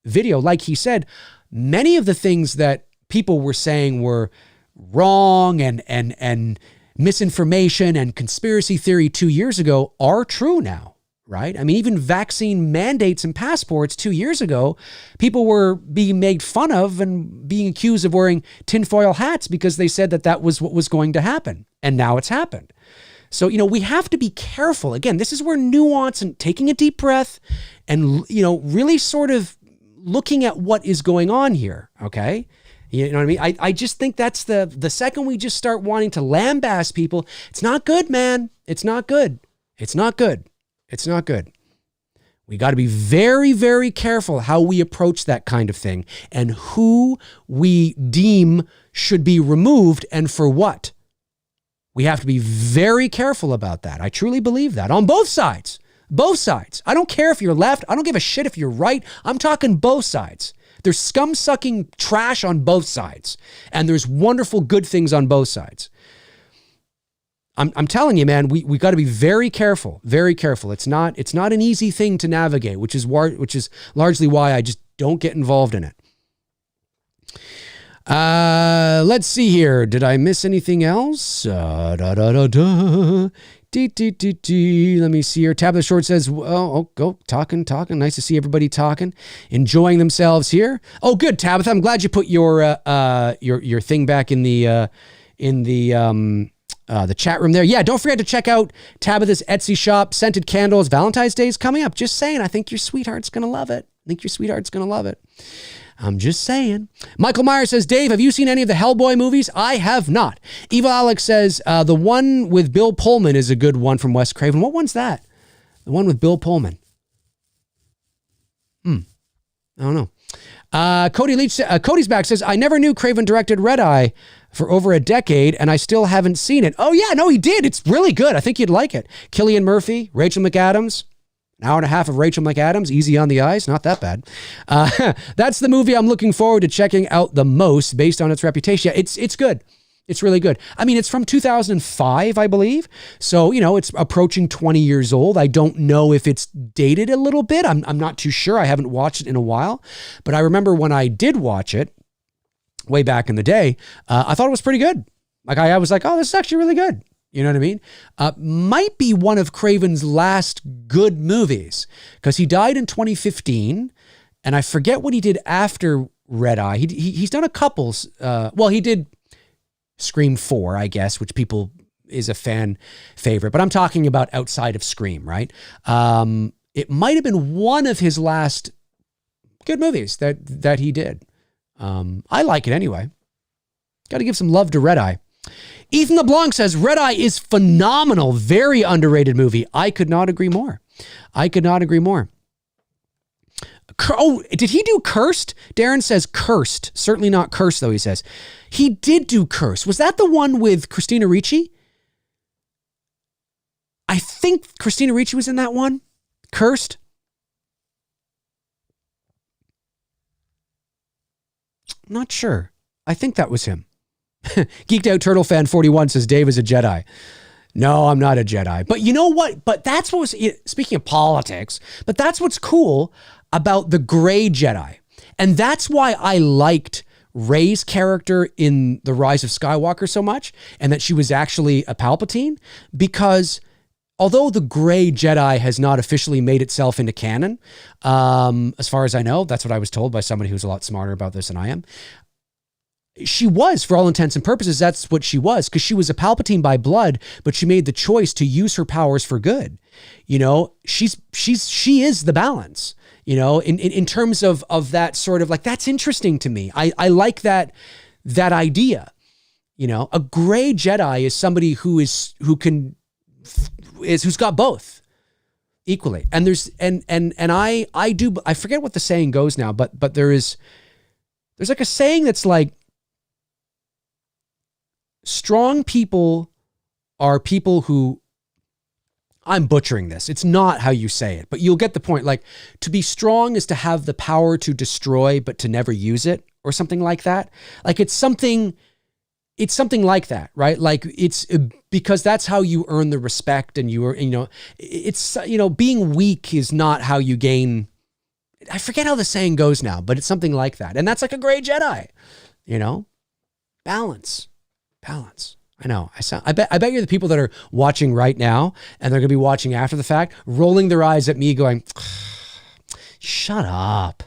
video, like he said, many of the things that people were saying were wrong and misinformation and conspiracy theory 2 years ago are true now, right? I mean, even vaccine mandates and passports 2 years ago, people were being made fun of and being accused of wearing tinfoil hats because they said that was what was going to happen. And now it's happened. So, we have to be careful. Again, this is where nuance and taking a deep breath and, really sort of looking at what is going on here, okay? You know what I mean? I just think that's the second we just start wanting to lambaste people, it's not good, man. It's not good. It's not good. It's not good. We got to be very, very careful how we approach that kind of thing and who we deem should be removed and for what. We have to be very careful about that. I truly believe that on both sides. Both sides. I don't care if you're left. I don't give a shit if you're right. I'm talking both sides. There's scum-sucking trash on both sides, and there's wonderful good things on both sides. I'm telling you, man, we got to be very careful, very careful. It's not an easy thing to navigate, which is largely why I just don't get involved in it. Let's see here. Did I miss anything else? Let me see here. Tabitha Short says, go talking. Nice to see everybody talking, enjoying themselves here. Oh, good, Tabitha. I'm glad you put your thing back in the chat room there. Yeah, don't forget to check out Tabitha's Etsy shop, scented candles. Valentine's Day is coming up. Just saying. I think your sweetheart's gonna love it. I'm just saying. Michael Meyer says, Dave, have you seen any of the Hellboy movies? I have not. Eva Alex says, the one with Bill Pullman is a good one from Wes Craven. What one's that? The one with Bill Pullman. I don't know. Cody Leach, Cody's back says, I never knew Craven directed Red Eye. for over a decade, and I still haven't seen it. Oh, yeah, no, he did. It's really good. I think you'd like it. Cillian Murphy, Rachel McAdams. An hour and a half of Rachel McAdams, easy on the eyes, not that bad. That's the movie I'm looking forward to checking out the most based on its reputation. Yeah, it's good. It's really good. I mean, it's from 2005, I believe. So, it's approaching 20 years old. I don't know if it's dated a little bit. I'm not too sure. I haven't watched it in a while. But I remember when I did watch it way back in the day, I thought it was pretty good. Like I was like, oh, this is actually really good. You know what I mean? Might be one of Craven's last good movies because he died in 2015. And I forget what he did after Red Eye. He's done a couple. He did Scream 4, I guess, which people is a fan favorite, but I'm talking about outside of Scream, right? It might have been one of his last good movies that he did. I like it anyway. Got to give some love to Red Eye. Ethan LeBlanc says, Red Eye is phenomenal. Very underrated movie. I could not agree more. Oh, did he do Cursed? Darren says Cursed. Certainly not Cursed, though, he says. He did do Cursed. Was that the one with Christina Ricci? I think Christina Ricci was in that one. Cursed. Not sure. I think that was him. Geeked Out Turtle Fan 41 says Dave is a Jedi. No, I'm not a Jedi. But you know what? But that's what was, speaking of politics, but that's what's cool about the gray Jedi. And that's why I liked Rey's character in The Rise of Skywalker so much, and that she was actually a Palpatine, because although the gray Jedi has not officially made itself into canon, as far as I know, that's what I was told by somebody who's a lot smarter about this than I am. She was, for all intents and purposes, that's what she was, because she was a Palpatine by blood, but she made the choice to use her powers for good. She is the balance. In terms of that sort of like, that's interesting to me. I like that idea. A gray Jedi is somebody who's got both equally. And there's, and I forget what the saying goes now, but there's like a saying that's like, strong people are people who, I'm butchering this. It's not how you say it, but you'll get the point. Like, to be strong is to have the power to destroy, but to never use it, or something like that. Like, it's something like that, right? Like, it's because that's how you earn the respect, and being weak is not how you gain. I forget how the saying goes now, but it's something like that. And that's like a gray Jedi, balance. I know. I bet you're the people that are watching right now, and they're going to be watching after the fact, rolling their eyes at me going, shut up,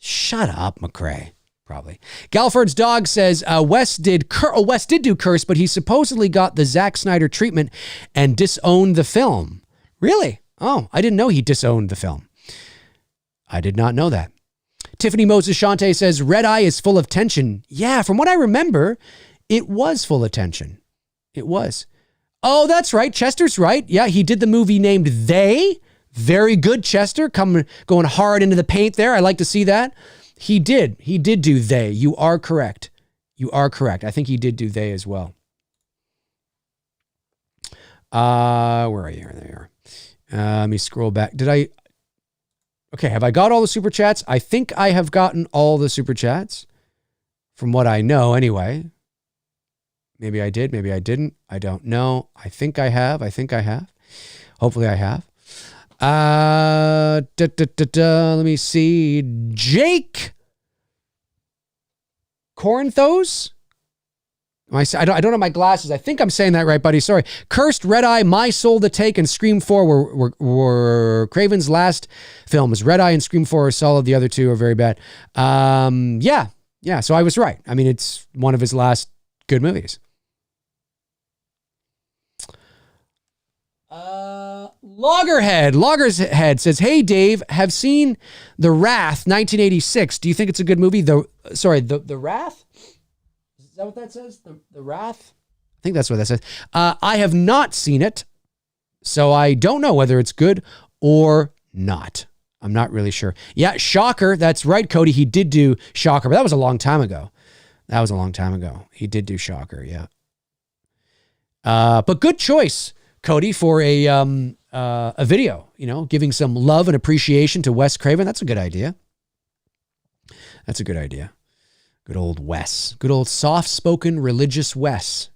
McRae. Probably. Galford's dog says, Wes did do Curse, but he supposedly got the Zack Snyder treatment and disowned the film. Really? Oh, I didn't know he disowned the film. I did not know that. Tiffany Moses Shante says, Red Eye is full of tension. Yeah, from what I remember, it was full of tension. It was. Oh, that's right. Chester's right. Yeah, he did the movie named They. Very good, Chester. Going hard into the paint there. I like to see that. He did do They. You are correct. I think he did do They as well. Where are you? There you are. Let me scroll back. Okay, have I got all the super chats? I think I have gotten all the super chats. From what I know, anyway. Maybe I did, maybe I didn't. I don't know. I think I have. Hopefully I have. Let me see. Jake Corinthos? I don't have my glasses. I think I'm saying that right, buddy. Sorry. Cursed, Red Eye, My Soul to Take, and Scream 4 were Craven's last films. Red Eye and Scream 4 are solid. The other two are very bad. Yeah. So I was right. I mean, it's one of his last good movies. Loggerhead says, hey, Dave, have seen The Wrath, 1986. Do you think it's a good movie? The Wrath? Is that what that says? The Wrath? I think that's what that says. I have not seen it, so I don't know whether it's good or not. I'm not really sure. Yeah, Shocker. That's right, Cody. He did do Shocker, but that was a long time ago. That was a long time ago. He did do Shocker, yeah. But good choice, Cody, for a video, you know, giving some love and appreciation to Wes Craven. That's a good idea. That's a good idea. Good old Wes. Good old soft-spoken religious Wes.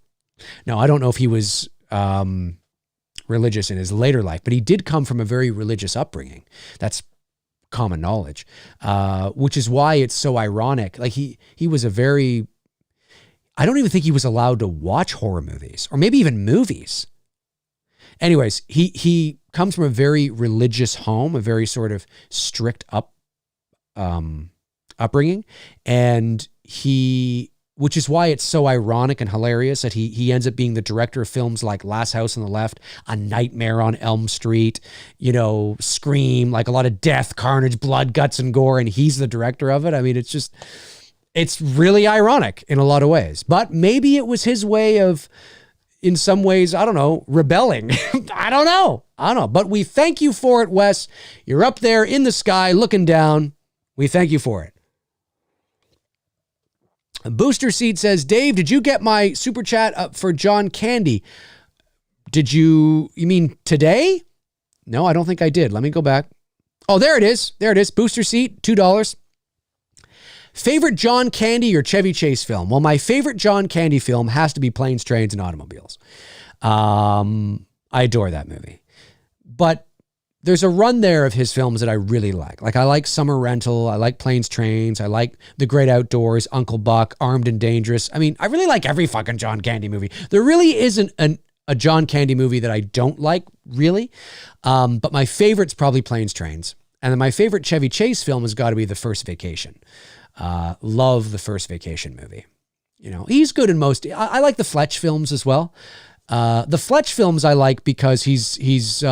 Now, I don't know if he was religious in his later life, but he did come from a very religious upbringing. That's common knowledge, which is why it's so ironic. Like he was a very, I don't even think he was allowed to watch horror movies or maybe even movies. Anyways, he comes from a very religious home, a very sort of strict upbringing, and which is why it's so ironic and hilarious that he ends up being the director of films like Last House on the Left, A Nightmare on Elm Street, you know, Scream, like a lot of death, carnage, blood, guts, and gore, and he's the director of it. I mean, it's really ironic in a lot of ways. But maybe it was his way of, in some ways, I don't know, rebelling. I don't know. But we thank you for it, Wes. You're up there in the sky looking down. We thank you for it. Booster Seed says, Dave, did you get my super chat up for John Candy? You mean today? No, I don't think I did. Let me go back. Oh, there it is. Booster Seat, $2. Favorite John Candy or Chevy Chase film? Well, my favorite John Candy film has to be Planes, Trains, and Automobiles. I adore that movie. But there's a run there of his films that I really like. Like I like Summer Rental. I like Planes, Trains. I like The Great Outdoors, Uncle Buck, Armed and Dangerous. I mean, I really like every fucking John Candy movie. There really isn't a John Candy movie that I don't like, really. But my favorite's probably Planes, Trains. And then my favorite Chevy Chase film has got to be The First Vacation. Love The First Vacation movie. You know, he's good in most. I like the Fletch films as well. The Fletch films I like because he's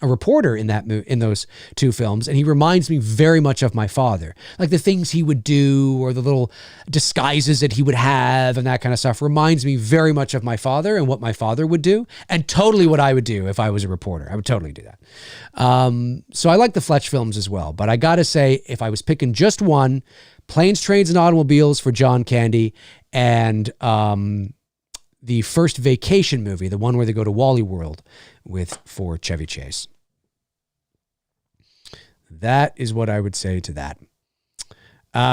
a reporter in those two films, and he reminds me very much of my father. Like the things he would do or the little disguises that he would have and that kind of stuff reminds me very much of my father and what my father would do, and totally what I would do if I was a reporter. I would totally do that. So I like the Fletch films as well, but I gotta say, if I was picking just one, Planes, Trains, and Automobiles for John Candy, and the First Vacation movie, the one where they go to Wally World for Chevy Chase. That is what I would say to that.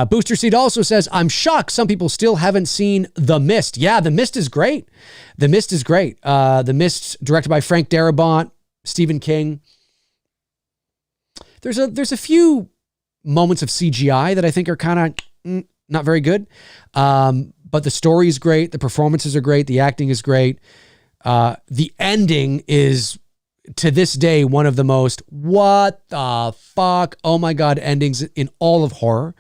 Booster Seed also says, I'm shocked some people still haven't seen The Mist. Yeah, The Mist is great. The Mist, directed by Frank Darabont, Stephen King. There's a few moments of CGI that I think are kind of not very good. But the story is great. The performances are great. The acting is great. The ending is, to this day, one of the most, what the fuck, oh my God, endings in all of horror.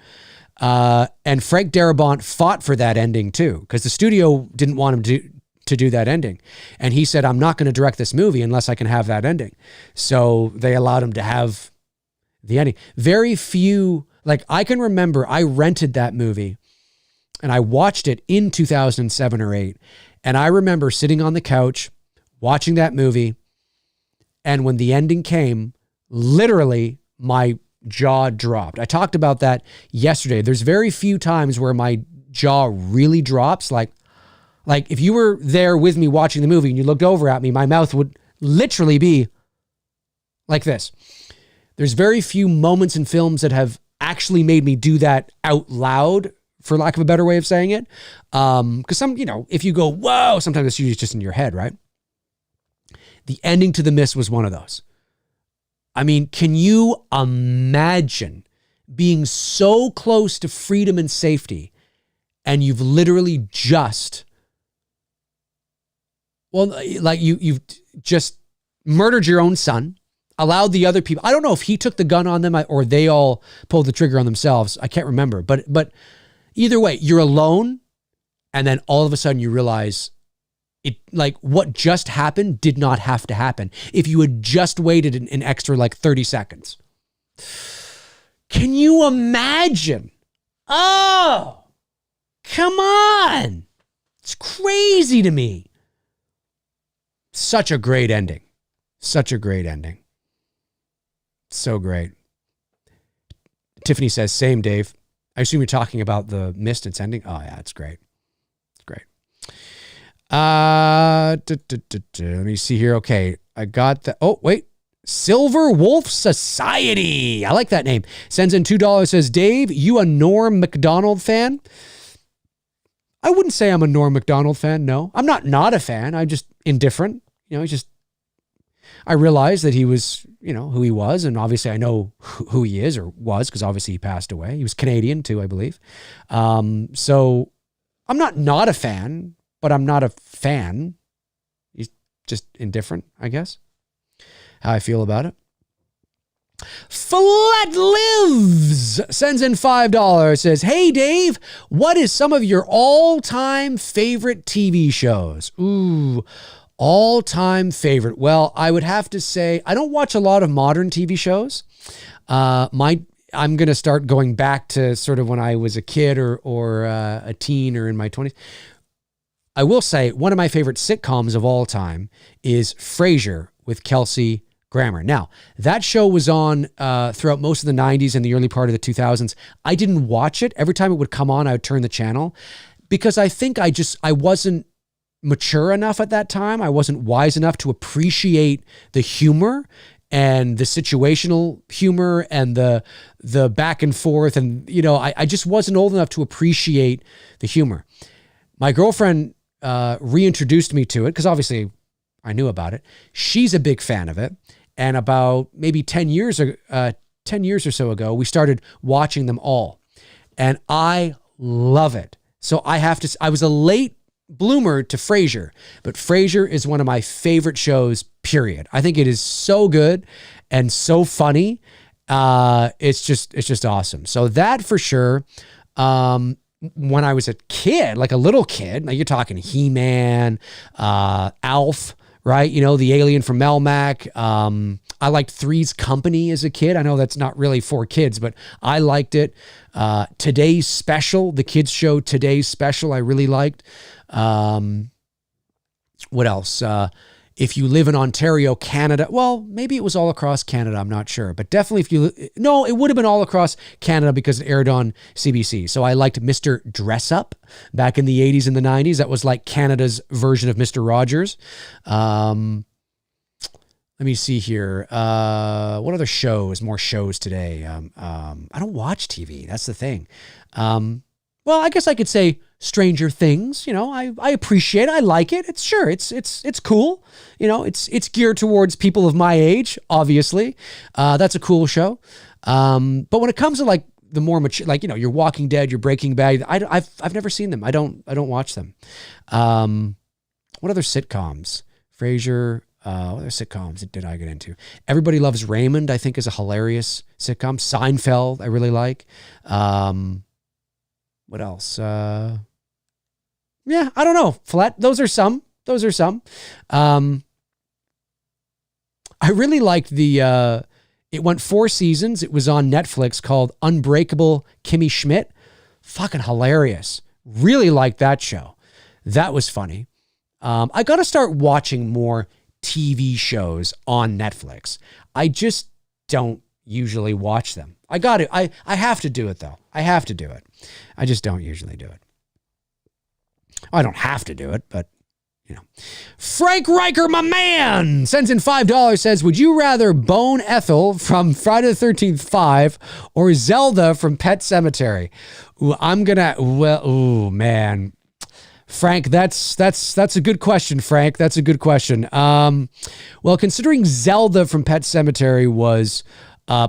And Frank Darabont fought for that ending too, because the studio didn't want him to do that ending. And he said, I'm not going to direct this movie unless I can have that ending. So they allowed him to have the ending. Very few, like I can remember I rented that movie and I watched it in 2007 or 8. And I remember sitting on the couch watching that movie. And when the ending came, literally my jaw dropped. I talked about that yesterday. There's very few times where my jaw really drops. Like if you were there with me watching the movie and you looked over at me, my mouth would literally be like this. There's very few moments in films that have actually made me do that out loud, for lack of a better way of saying it. Because some, if you go, whoa, sometimes it's usually just in your head, right? The ending to The Mist was one of those. I mean, can you imagine being so close to freedom and safety and you've literally just, you've just murdered your own son, allowed the other people. I don't know if he took the gun on them or they all pulled the trigger on themselves. I can't remember, but either way, you're alone, and then all of a sudden you realize it, like what just happened did not have to happen. If you had just waited an extra 30 seconds. Can you imagine? Oh, come on. It's crazy to me. Such a great ending. Such a great ending. So great. Tiffany says, same, Dave. I assume you're talking about the mist it's ending. Oh yeah, it's great. It's great. Let me see here. Okay, I got the. Oh wait, Silver Wolf Society. I like that name. Sends in $2. Says, Dave, you a Norm Macdonald fan? I wouldn't say I'm a Norm Macdonald fan. No, I'm not a fan. I'm just indifferent. I realized that he was, who he was. And obviously I know who he is or was, because obviously he passed away. He was Canadian too, I believe. So I'm not a fan, but I'm not a fan. He's just indifferent, I guess. How I feel about it. Flat Lives sends in $5. Says, hey, Dave, what is some of your all-time favorite TV shows? Ooh, all-time favorite. Well, I would have to say I don't watch a lot of modern TV shows. I'm going to start going back to sort of when I was a kid or a teen or in my 20s. I will say one of my favorite sitcoms of all time is Frasier with Kelsey Grammer. Now, that show was on throughout most of the 90s and the early part of the 2000s. I didn't watch it. Every time it would come on, I would turn the channel because I think I wasn't mature enough at that time. I wasn't wise enough to appreciate the humor and the situational humor and the back and forth. And, I just wasn't old enough to appreciate the humor. My girlfriend reintroduced me to it because obviously I knew about it. She's a big fan of it. And about maybe 10 years or so ago, we started watching them all. And I love it. So I was a late bloomer to Frasier, but Frasier is one of my favorite shows, period. I think it is so good and so funny. It's just awesome. So that for sure. When I was a kid, like a little kid, like you're talking He-Man, Alf, right? The alien from Melmac. I liked Three's Company as a kid. I know that's not really for kids, but I liked it. Today's Special, the kids show Today's Special, I really liked. What else? If you live in Ontario, Canada, well, maybe it was all across Canada. I'm not sure, but definitely it would have been all across Canada because it aired on CBC. So I liked Mr. Dress Up back in the 80s and the 90s. That was like Canada's version of Mr. Rogers. Let me see here. What other shows? More shows today. I don't watch TV. That's the thing. Well, I guess I could say Stranger Things. I appreciate it. I like it. It's cool. It's geared towards people of my age, obviously. That's a cool show. But when it comes to like the more mature, like, your Walking Dead, your Breaking Bad, I've never seen them. I don't watch them. What other sitcoms? Frasier. What other sitcoms did I get into? Everybody Loves Raymond, I think, is a hilarious sitcom. Seinfeld, I really like. What else? Yeah, I don't know. Those are some. I really liked it went 4 seasons. It was on Netflix called Unbreakable Kimmy Schmidt. Fucking hilarious. Really liked that show. That was funny. I got to start watching more TV shows on Netflix. I just don't usually watch them. I got to. I have to do it though. I have to do it. I just don't usually do it. I don't have to do it, but Frank Riker, my man, sends in $5. Says, would you rather bone Ethel from Friday the 13th 5 or Zelda from Pet Sematary? Ooh, man. Frank, that's a good question, Frank. That's a good question. Well, considering Zelda from Pet Sematary was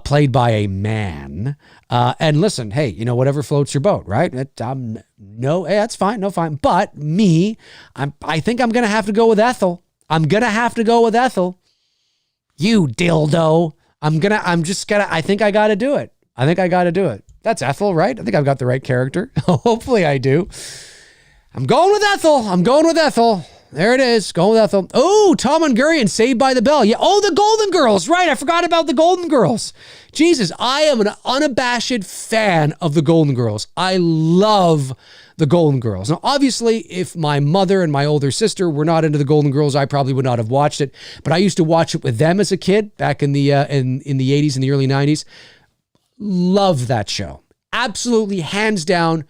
played by a man, and listen, hey, whatever floats your boat, right? Hey, that's fine, no fine. But me, I think I'm gonna have to go with Ethel. You dildo. I think I gotta do it. That's Ethel, right? I think I've got the right character. Hopefully I do. I'm going with Ethel. There it is. Going with Ethel. Oh, Tom Hungarian, Saved by the Bell. Yeah. Oh, the Golden Girls. Right. I forgot about the Golden Girls. Jesus, I am an unabashed fan of the Golden Girls. I love the Golden Girls. Now, obviously, if my mother and my older sister were not into the Golden Girls, I probably would not have watched it. But I used to watch it with them as a kid back in the 80s and the early 90s. Love that show. absolutely hands down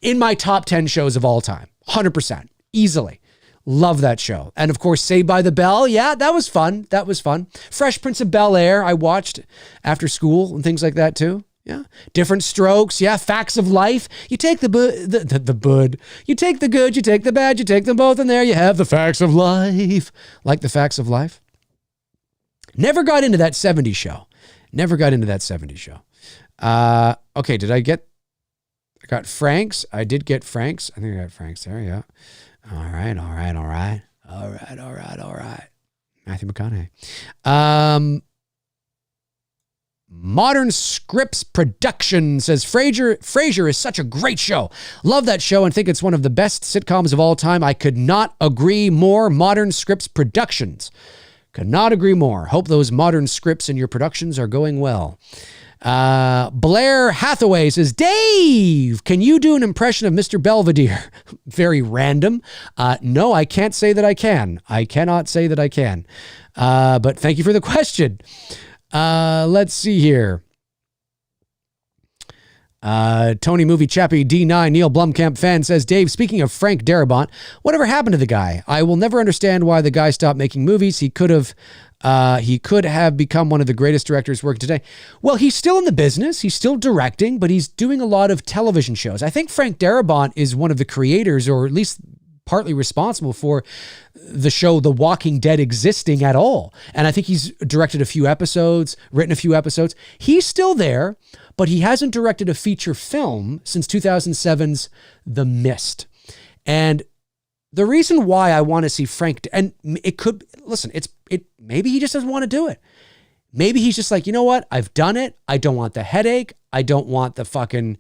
in my top 10 shows of all time. 100%. Easily. Love that show. And of course, Saved by the Bell. Yeah, that was fun. That was fun. Fresh Prince of Bel-Air, I watched after school and things like that too. Yeah. Different Strokes. Yeah. Facts of Life. You take the bud. You take the good, you take the bad, you take them both, and there you have the facts of life. Like the facts of life. Never got into that 70s show. Okay, I got Frank's. I did get Frank's. I think I got Frank's there, yeah. All right. Matthew McConaughey. Modern Scripts Production says, Frasier is such a great show. Love that show and think it's one of the best sitcoms of all time. I could not agree more. Modern Scripts Productions. Could not agree more. Hope those modern scripts in your productions are going well. Blair Hathaway says, Dave, can you do an impression of Mr. Belvedere? Very random. No, I can't say that I can. I cannot say that I can. But thank you for the question. Let's see here. Tony Movie Chappie D9 Neil Blomkamp fan says, Dave, speaking of Frank Darabont, whatever happened to the guy? I will never understand why the guy stopped making movies. He could have become one of the greatest directors working today. Well, he's still in the business. He's still directing, but he's doing a lot of television shows. I think Frank Darabont is one of the creators, or at least partly responsible for the show The Walking Dead existing at all. And I think he's directed a few episodes, written a few episodes. He's still there, but he hasn't directed a feature film since 2007's The Mist. And the reason why I want to see Frank, and it could, listen, maybe he just doesn't want to do it. Maybe he's just like, you know what? I've done it. I don't want the headache. I don't want the fucking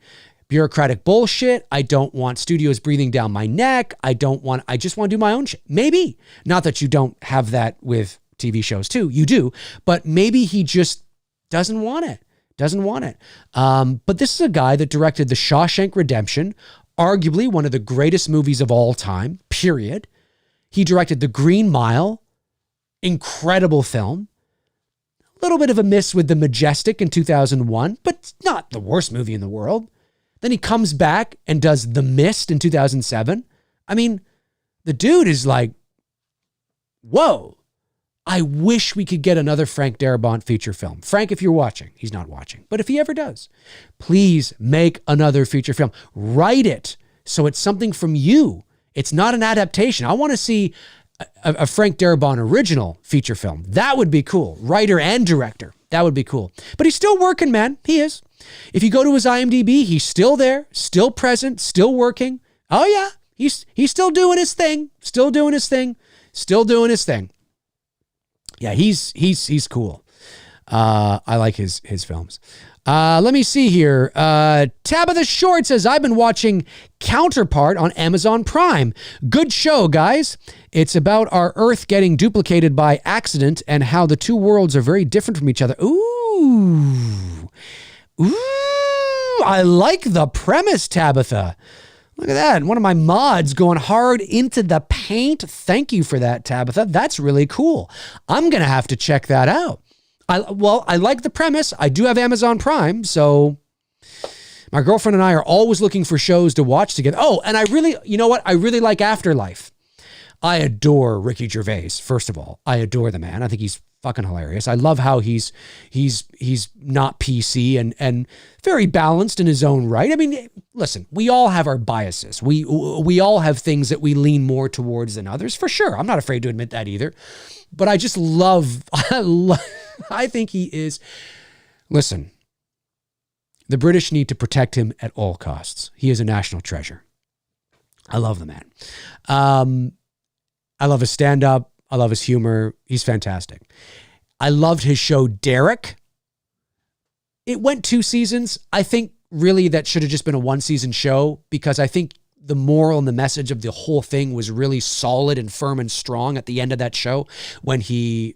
bureaucratic bullshit. I don't want studios breathing down my neck. I just want to do my own shit. Maybe. Not that you don't have that with TV shows too. You do. But maybe he just doesn't want it. But this is a guy that directed The Shawshank Redemption, arguably one of the greatest movies of all time, period. He directed The Green Mile, incredible film. A little bit of a miss with The Majestic in 2001, but not the worst movie in the world. Then he comes back and does The Mist in 2007. I mean, the dude is like, whoa. I wish we could get another Frank Darabont feature film. Frank, if you're watching, he's not watching, but if he ever does, please make another feature film. Write it so it's something from you. It's not an adaptation. I want to see a Frank Darabont original feature film. That would be cool. Writer and director. That would be cool. But he's still working, man. He is. If you go to his IMDb, he's still there, still present, still working. Oh yeah, he's still doing his thing. Yeah, he's cool. I like his films. Let me see here. Tabitha Short says, I've been watching Counterpart on Amazon Prime. Good show, guys. It's about our Earth getting duplicated by accident and how the two worlds are very different from each other. Ooh, I like the premise, Tabitha. Look at that. One of my mods going hard into the paint. Thank you for that, Tabitha. That's really cool. I'm going to have to check that out. I like the premise. I do have Amazon Prime, so my girlfriend and I are always looking for shows to watch together. Oh, and I really like Afterlife. I adore Ricky Gervais, first of all. I adore the man. I think he's fucking hilarious. I love how he's not PC and very balanced in his own right. I mean, listen, we all have our biases. We all have things that we lean more towards than others, for sure. I'm not afraid to admit that either. But I just I think he is, listen, the British need to protect him at all costs. He is a national treasure. I love the man. I love his stand-up. I love his humor. He's fantastic. I loved his show, Derek. It went 2 seasons. I think really that should have just been a 1-season show because I think the moral and the message of the whole thing was really solid and firm and strong at the end of that show when he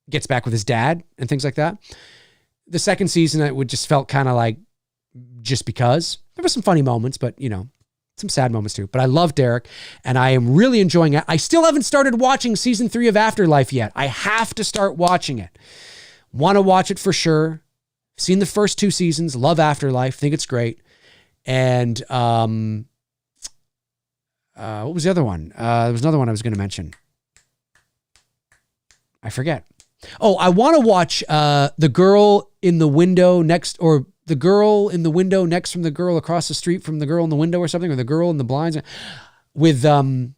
gets back with his dad and things like that. The second season, it just felt kind of like just because. There were some funny moments, but some sad moments too, but I love Derek and I am really enjoying it. I still haven't started watching season 3 of Afterlife yet. I have to start watching it. Want to watch it for sure. Seen the first 2 seasons, love Afterlife, think it's great. And what was the other one? There was another one I was going to mention. I forget. Oh, I want to watch The Girl in the Window Next, or The Girl in the Window Next from the Girl Across the Street from the Girl in the Window or something, or The Girl in the Blinds with Bell,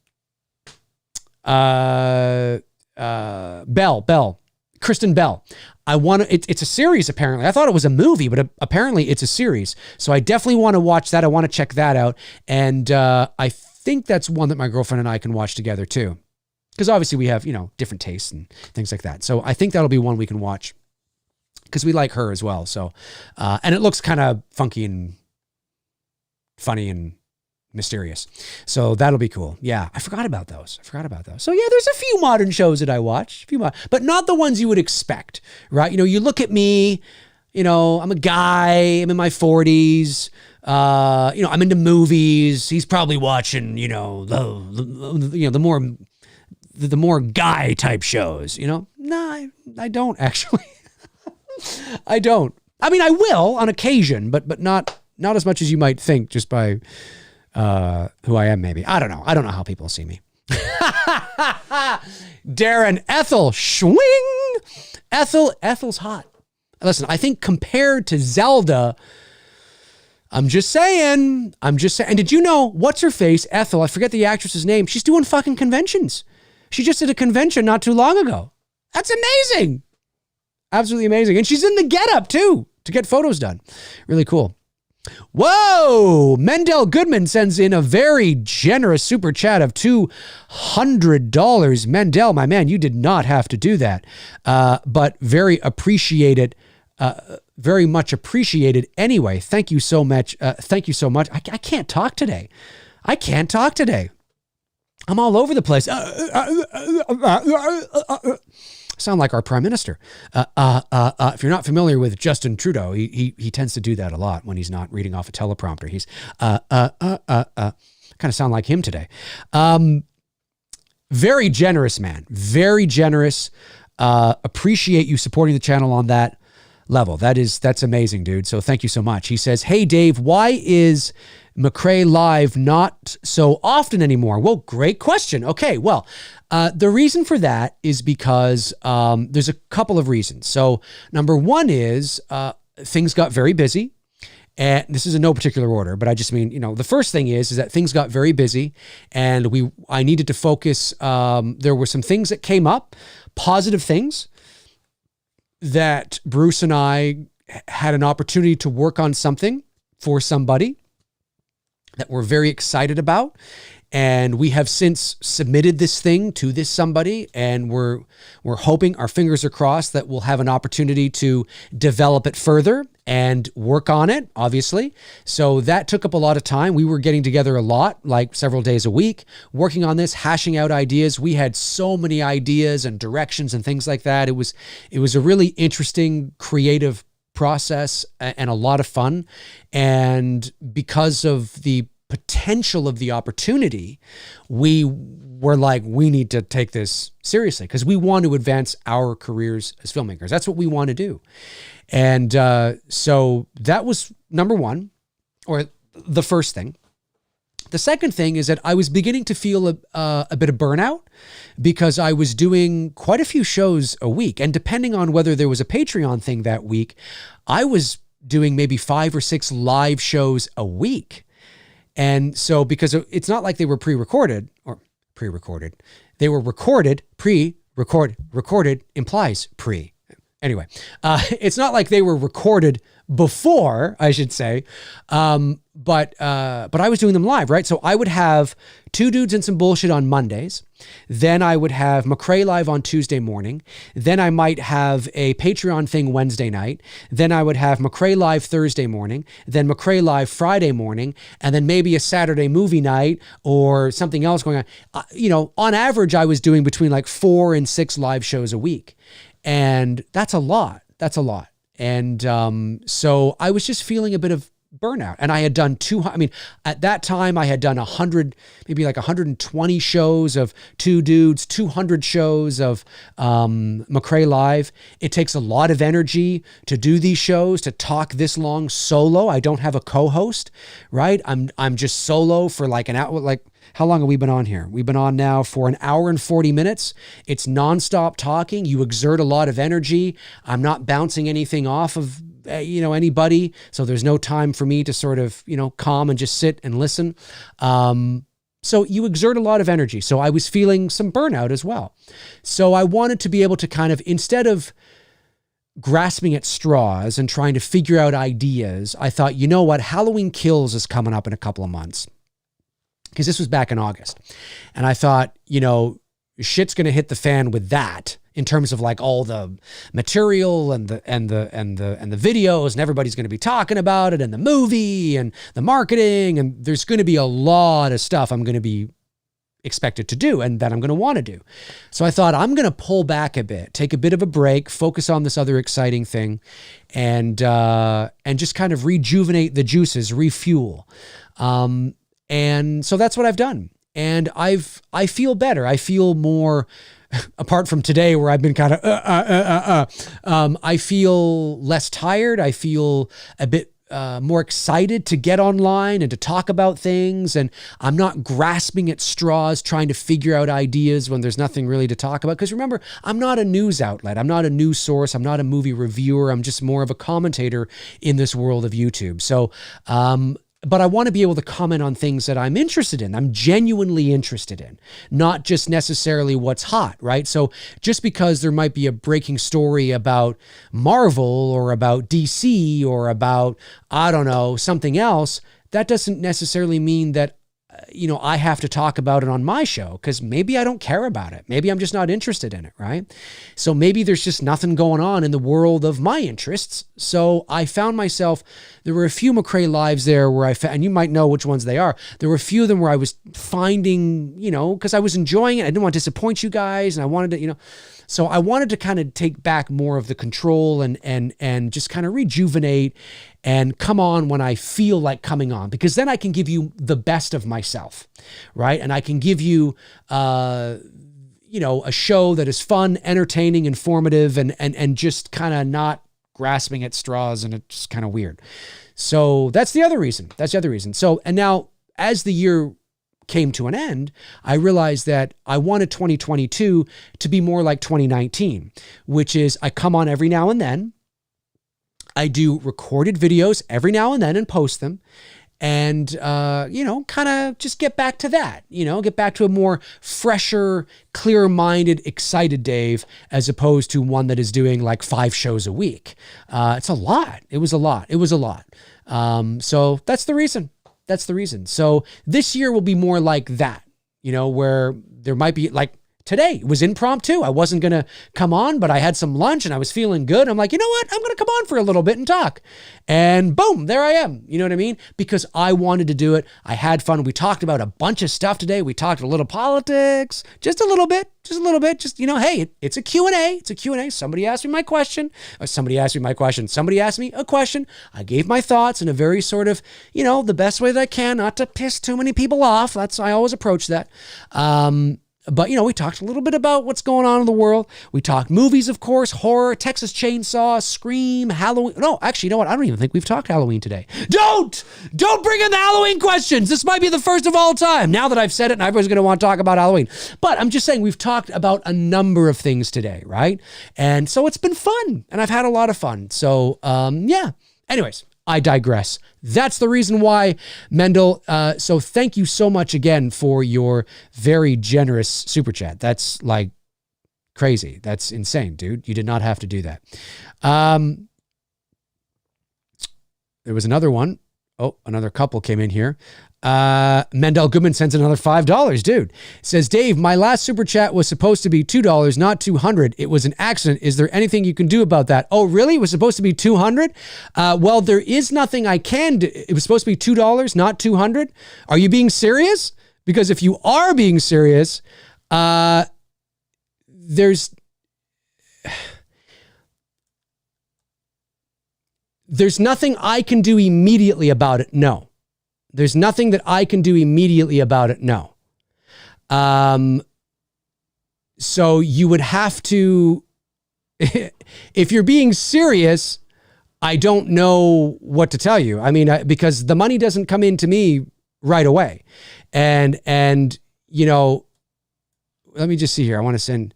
Kristen Bell. I want to, it's a series apparently. I thought it was a movie, but apparently it's a series. So I definitely want to watch that. I want to check that out. And I think that's one that my girlfriend and I can watch together too. Because obviously we have, different tastes and things like that. So I think that'll be one we can watch because we like her as well. So, and it looks kind of funky and funny and mysterious. So that'll be cool. Yeah, I forgot about those. So yeah, there's a few modern shows that I watch, but not the ones you would expect, right? You look at me, I'm a guy, I'm in my 40s, I'm into movies. He's probably watching, the more guy type shows, No, I don't actually. I don't. I mean, I will on occasion, but not as much as you might think just by who I am, maybe. I don't know. I don't know how people see me. Darren, Ethel, swing. Ethel's hot. Listen, I think compared to Zelda, I'm just saying. And did you know, what's her face? Ethel, I forget the actress's name. She's doing fucking conventions. She just did a convention not too long ago. That's amazing. Absolutely amazing. And she's in the getup too, to get photos done. Really cool. Whoa! Mendel Goodman sends in a very generous super chat of $200. Mendel, my man, you did not have to do that. But very appreciated, very much appreciated anyway. Thank you so much. Thank you so much. I can't talk today. I'm all over the place. Sound like our prime minister. If you're not familiar with Justin Trudeau, he tends to do that a lot when he's not reading off a teleprompter. He's kind of sound like him today. Very generous, man. Very generous. Appreciate you supporting the channel on that level. That's amazing, dude. So thank you so much. He says, "Hey Dave, why is McRae live not so often anymore?" Well, great question. Okay, well, the reason for that is because there's a couple of reasons. So number one is things got very busy. And this is in no particular order, but I just mean, the first thing is that things got very busy and I needed to focus. There were some things that came up, positive things that Bruce and I had an opportunity to work on something for somebody that we're very excited about. And we have since submitted this thing to this somebody, and we're hoping, our fingers are crossed, that we'll have an opportunity to develop it further and work on it, obviously. So that took up a lot of time. We were getting together a lot, like several days a week, working on this, hashing out ideas. We had so many ideas and directions and things like that. It was a really interesting, creative process and a lot of fun. And because of the potential of the opportunity, we were like, we need to take this seriously because we want to advance our careers as filmmakers. That's what we want to do. And so that was number one, or the first thing. The second thing is that I was beginning to feel a bit of burnout because I was doing quite a few shows a week. And depending on whether there was a Patreon thing that week, I was doing maybe 5 or 6 live shows a week. And so, because it's not like they were recorded, they were recorded, recorded implies pre. Anyway, it's not like they were recorded before, I should say, but I was doing them live, right? So I would have Two Dudes and Some Bullshit on Mondays. Then I would have McRae live on Tuesday morning. Then I might have a Patreon thing Wednesday night. Then I would have McRae live Thursday morning. Then McRae live Friday morning. And then maybe a Saturday movie night or something else going on. On average, I was doing between like 4 and 6 live shows a week. And that's a lot. And so I was just feeling a bit of burnout. And I had done at that time I had done 100, maybe like 120 shows of Two Dudes, 200 shows of McRae Live. It takes a lot of energy to do these shows, to talk this long solo. I don't have a co-host, right? I'm just solo for like an hour. Like, how long have we been on here? We've been on now for an hour and 40 minutes. It's nonstop talking. You exert a lot of energy. I'm not bouncing anything off of anybody. So there's no time for me to sort of, calm and just sit and listen. So you exert a lot of energy. So I was feeling some burnout as well. So I wanted to be able to kind of, instead of grasping at straws and trying to figure out ideas, I thought, you know what? Halloween Kills is coming up in a couple of months. Because this was back in August. And I thought, shit's going to hit the fan with that, in terms of like all the material and the videos, and everybody's going to be talking about it, and the movie and the marketing, and there's going to be a lot of stuff I'm going to be expected to do and that I'm going to want to do. So I thought, I'm going to pull back a bit, take a bit of a break, focus on this other exciting thing, and just kind of rejuvenate the juices, refuel. And so that's what I've done. And I feel better. I feel more, apart from today where I've been kind of, I feel less tired. I feel a bit more excited to get online and to talk about things. And I'm not grasping at straws, trying to figure out ideas when there's nothing really to talk about. Because remember, I'm not a news outlet. I'm not a news source. I'm not a movie reviewer. I'm just more of a commentator in this world of YouTube. So, but I want to be able to comment on things that I'm interested in. I'm genuinely interested in, not just necessarily what's hot, right? So just because there might be a breaking story about Marvel or about DC or about, I don't know, something else, that doesn't necessarily mean that, I have to talk about it on my show, because maybe I don't care about it. Maybe I'm just not interested in it, right? So maybe there's just nothing going on in the world of my interests. So I found myself, there were a few McRae Lives there where and you might know which ones they are. There were a few of them where I was finding, because I was enjoying it. I didn't want to disappoint you guys, and I wanted to, so I wanted to kind of take back more of the control and just kind of rejuvenate and come on when I feel like coming on, because then I can give you the best of myself, right? And I can give you, a show that is fun, entertaining, informative, and just kind of not grasping at straws, and it's kind of weird. So that's the other reason. So, and now as the year came to an end, I realized that I wanted 2022 to be more like 2019, which is I come on every now and then. I do recorded videos every now and then and post them, and, kind of just get back to that, get back to a more fresher, clear-minded, excited Dave, as opposed to one that is doing like 5 shows a week. It's a lot. It was a lot. So that's the reason. So this year will be more like that, where there might be like, today it was impromptu. I wasn't going to come on, but I had some lunch and I was feeling good. I'm like, you know what? I'm going to come on for a little bit and talk. And boom, there I am. You know what I mean? Because I wanted to do it. I had fun. We talked about a bunch of stuff today. We talked a little politics, just a little bit. Hey, it's a Q&A. Somebody asked me my question. Somebody asked me a question. I gave my thoughts in a very sort of, the best way that I can, not to piss too many people off. I always approach that. But, we talked a little bit about what's going on in the world. We talked movies, of course, horror, Texas Chainsaw, Scream, Halloween. No, actually, you know what? I don't even think we've talked Halloween today. Don't bring in the Halloween questions. This might be the first of all time. Now that I've said it, and everyone's going to want to talk about Halloween. But I'm just saying, we've talked about a number of things today, right? And so it's been fun, and I've had a lot of fun. So, yeah. Anyways, I digress. That's the reason why, Mendel. So thank you so much again for your very generous super chat. That's like crazy. That's insane, dude. You did not have to do that. There was another one. Oh, another couple came in here. Mendel Goodman sends another $5, dude. Says, Dave, my last super chat was supposed to be $2, not $200. It was an accident. Is there anything you can do about that? Oh, really? It was supposed to be $200? Well, there is nothing I can do. It was supposed to be $2, not $200. Are you being serious? Because if you are being serious, There's nothing I can do immediately about it. No. There's nothing that I can do immediately about it. No. So you would have to, if you're being serious, I don't know what to tell you. I mean, because the money doesn't come in to me right away. And, you know, let me just see here. I want to send,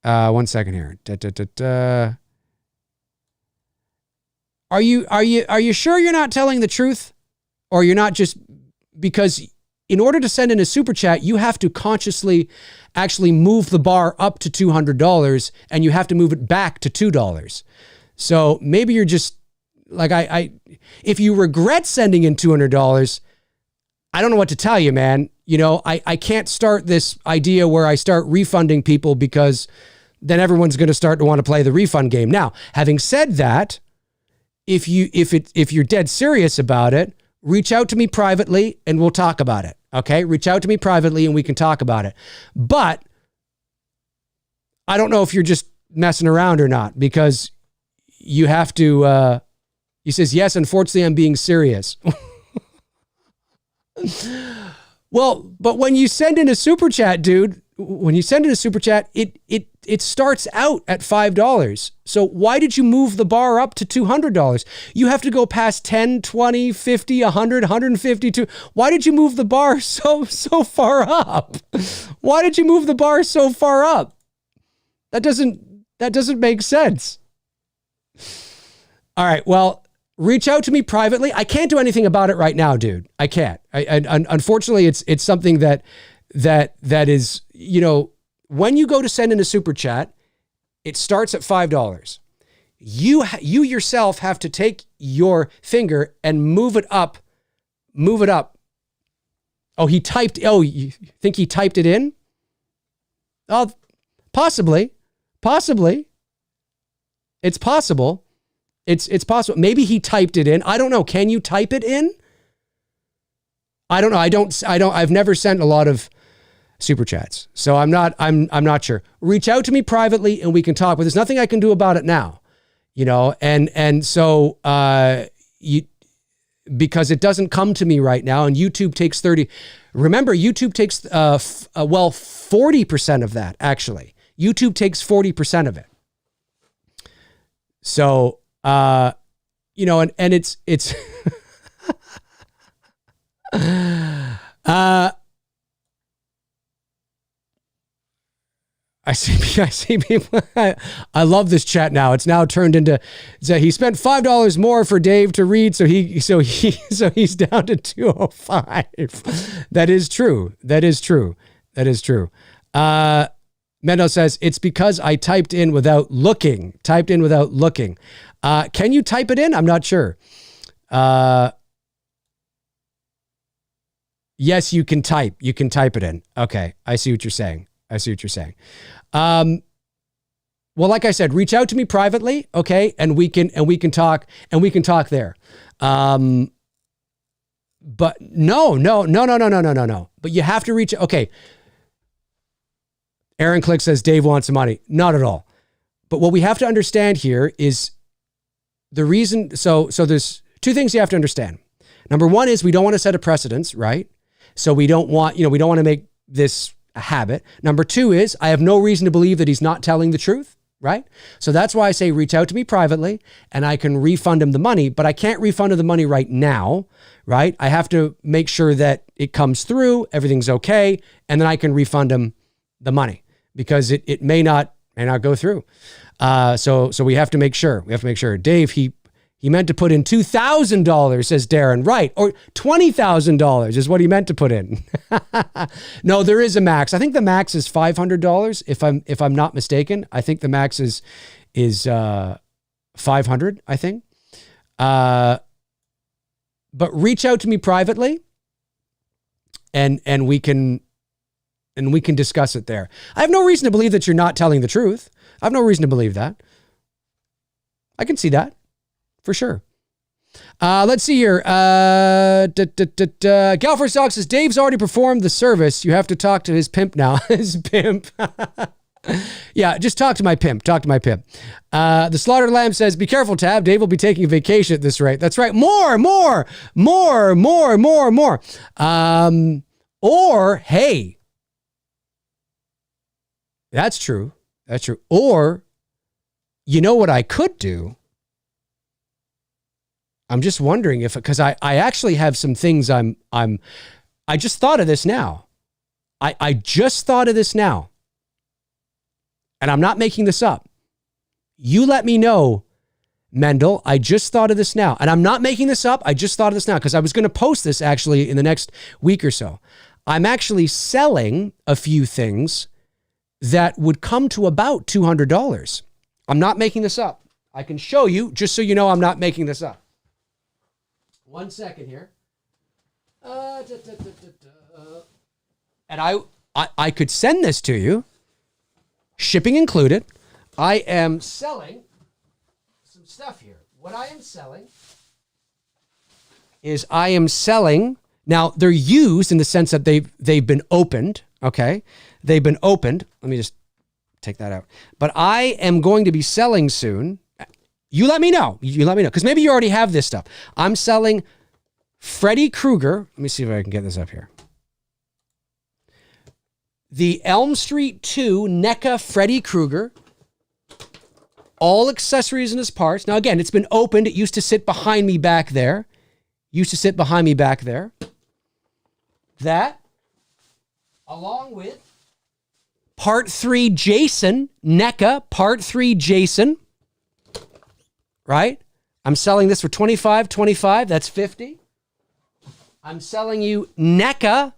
1 second here. Are you sure you're not telling the truth? Or you're not just, because in order to send in a super chat, you have to consciously actually move the bar up to $200 and you have to move it back to $2. So maybe you're just like, if you regret sending in $200, I don't know what to tell you, man. You know, I can't start this idea where I start refunding people because then everyone's going to start to want to play the refund game. Now, having said that, if you're dead serious about it, reach out to me privately and we'll talk about it. Okay. Reach out to me privately and we can talk about it. But I don't know if you're just messing around or not, because you have to, he says, yes, unfortunately I'm being serious. Well, but when you send in a super chat, dude, when you send in a super chat, it starts out at $5. So why did you move the bar up to $200? You have to go past 10, 20, 50, 100, 150. Why did you move the bar so far up? Why did you move the bar so far up? That doesn't make sense. All right. Well, reach out to me privately. I can't do anything about it right now, dude. I can't. Unfortunately, it's something that is, you know, when you go to send in a super chat, it starts at $5. You yourself have to take your finger and move it up. Oh, you think he typed it in? Oh, possibly. It's possible. It's possible. Maybe he typed it in. I don't know. Can you type it in? I don't know. I've never sent a lot of super chats. So I'm not sure. Reach out to me privately and we can talk, but there's nothing I can do about it now, you know? And so, because it doesn't come to me right now and YouTube takes 30. Remember, YouTube takes, 40% of that actually. YouTube takes 40% of it. So, you know, and it's, I see people. I love this chat now. It's now turned into, he spent $5 more for Dave to read. So he's down to 205. That is true. Mendo says, it's because I typed in without looking. Can you type it in? I'm not sure. Yes, you can type it in. Okay. I see what you're saying. Well, like I said, reach out to me privately. Okay. And we can talk there. But no. But you have to reach. Okay. Aaron Click says Dave wants some money. Not at all. But what we have to understand here is the reason. So there's two things you have to understand. Number one is we don't want to set a precedence, right? So we don't want to make this a habit. Number two is I have no reason to believe that he's not telling the truth, right? So that's why I say reach out to me privately and I can refund him the money, but I can't refund him the money right now, right? I have to make sure that it comes through, everything's okay, and then I can refund him the money because it may not go through. So we have to make sure. Dave, he meant to put in $2,000, says Darren. Right. Or $20,000 is what he meant to put in. No, there is a max. I think the max is $500 if I'm not mistaken. I think the max is 500, I think. But reach out to me privately and we can discuss it there. I have no reason to believe that you're not telling the truth. I have no reason to believe that. I can see that. For sure. Let's see here. Galford Stock says, Dave's already performed the service. You have to talk to his pimp now. His pimp. Yeah, just talk to my pimp. Talk to my pimp. The Slaughtered Lamb says, be careful, Tab. Dave will be taking a vacation at this rate. That's right. More. Or, hey, that's true. That's true. Or, you know what I could do? I'm just wondering if, because I actually have some things I just thought of this now. I just thought of this now. And I'm not making this up. You let me know, Mendel. I just thought of this now. And I'm not making this up. I just thought of this now because I was going to post this actually in the next week or so. I'm actually selling a few things that would come to about $200. I'm not making this up. I can show you just so you know I'm not making this up. 1 second here. And I could send this to you. Shipping included. I am selling some stuff here. What I am selling is now they're used in the sense that they've been opened, okay? They've been opened. Let me just take that out. But I am going to be selling soon. You let me know. Because maybe you already have this stuff. I'm selling Freddy Krueger. Let me see if I can get this up here. The Elm Street 2 NECA Freddy Krueger. All accessories and his parts. Now, again, it's been opened. It used to sit behind me back there. That, along with Part 3 Jason, NECA Part 3 Jason. Right? I'm selling this for $25. That's $50. I'm selling you NECA.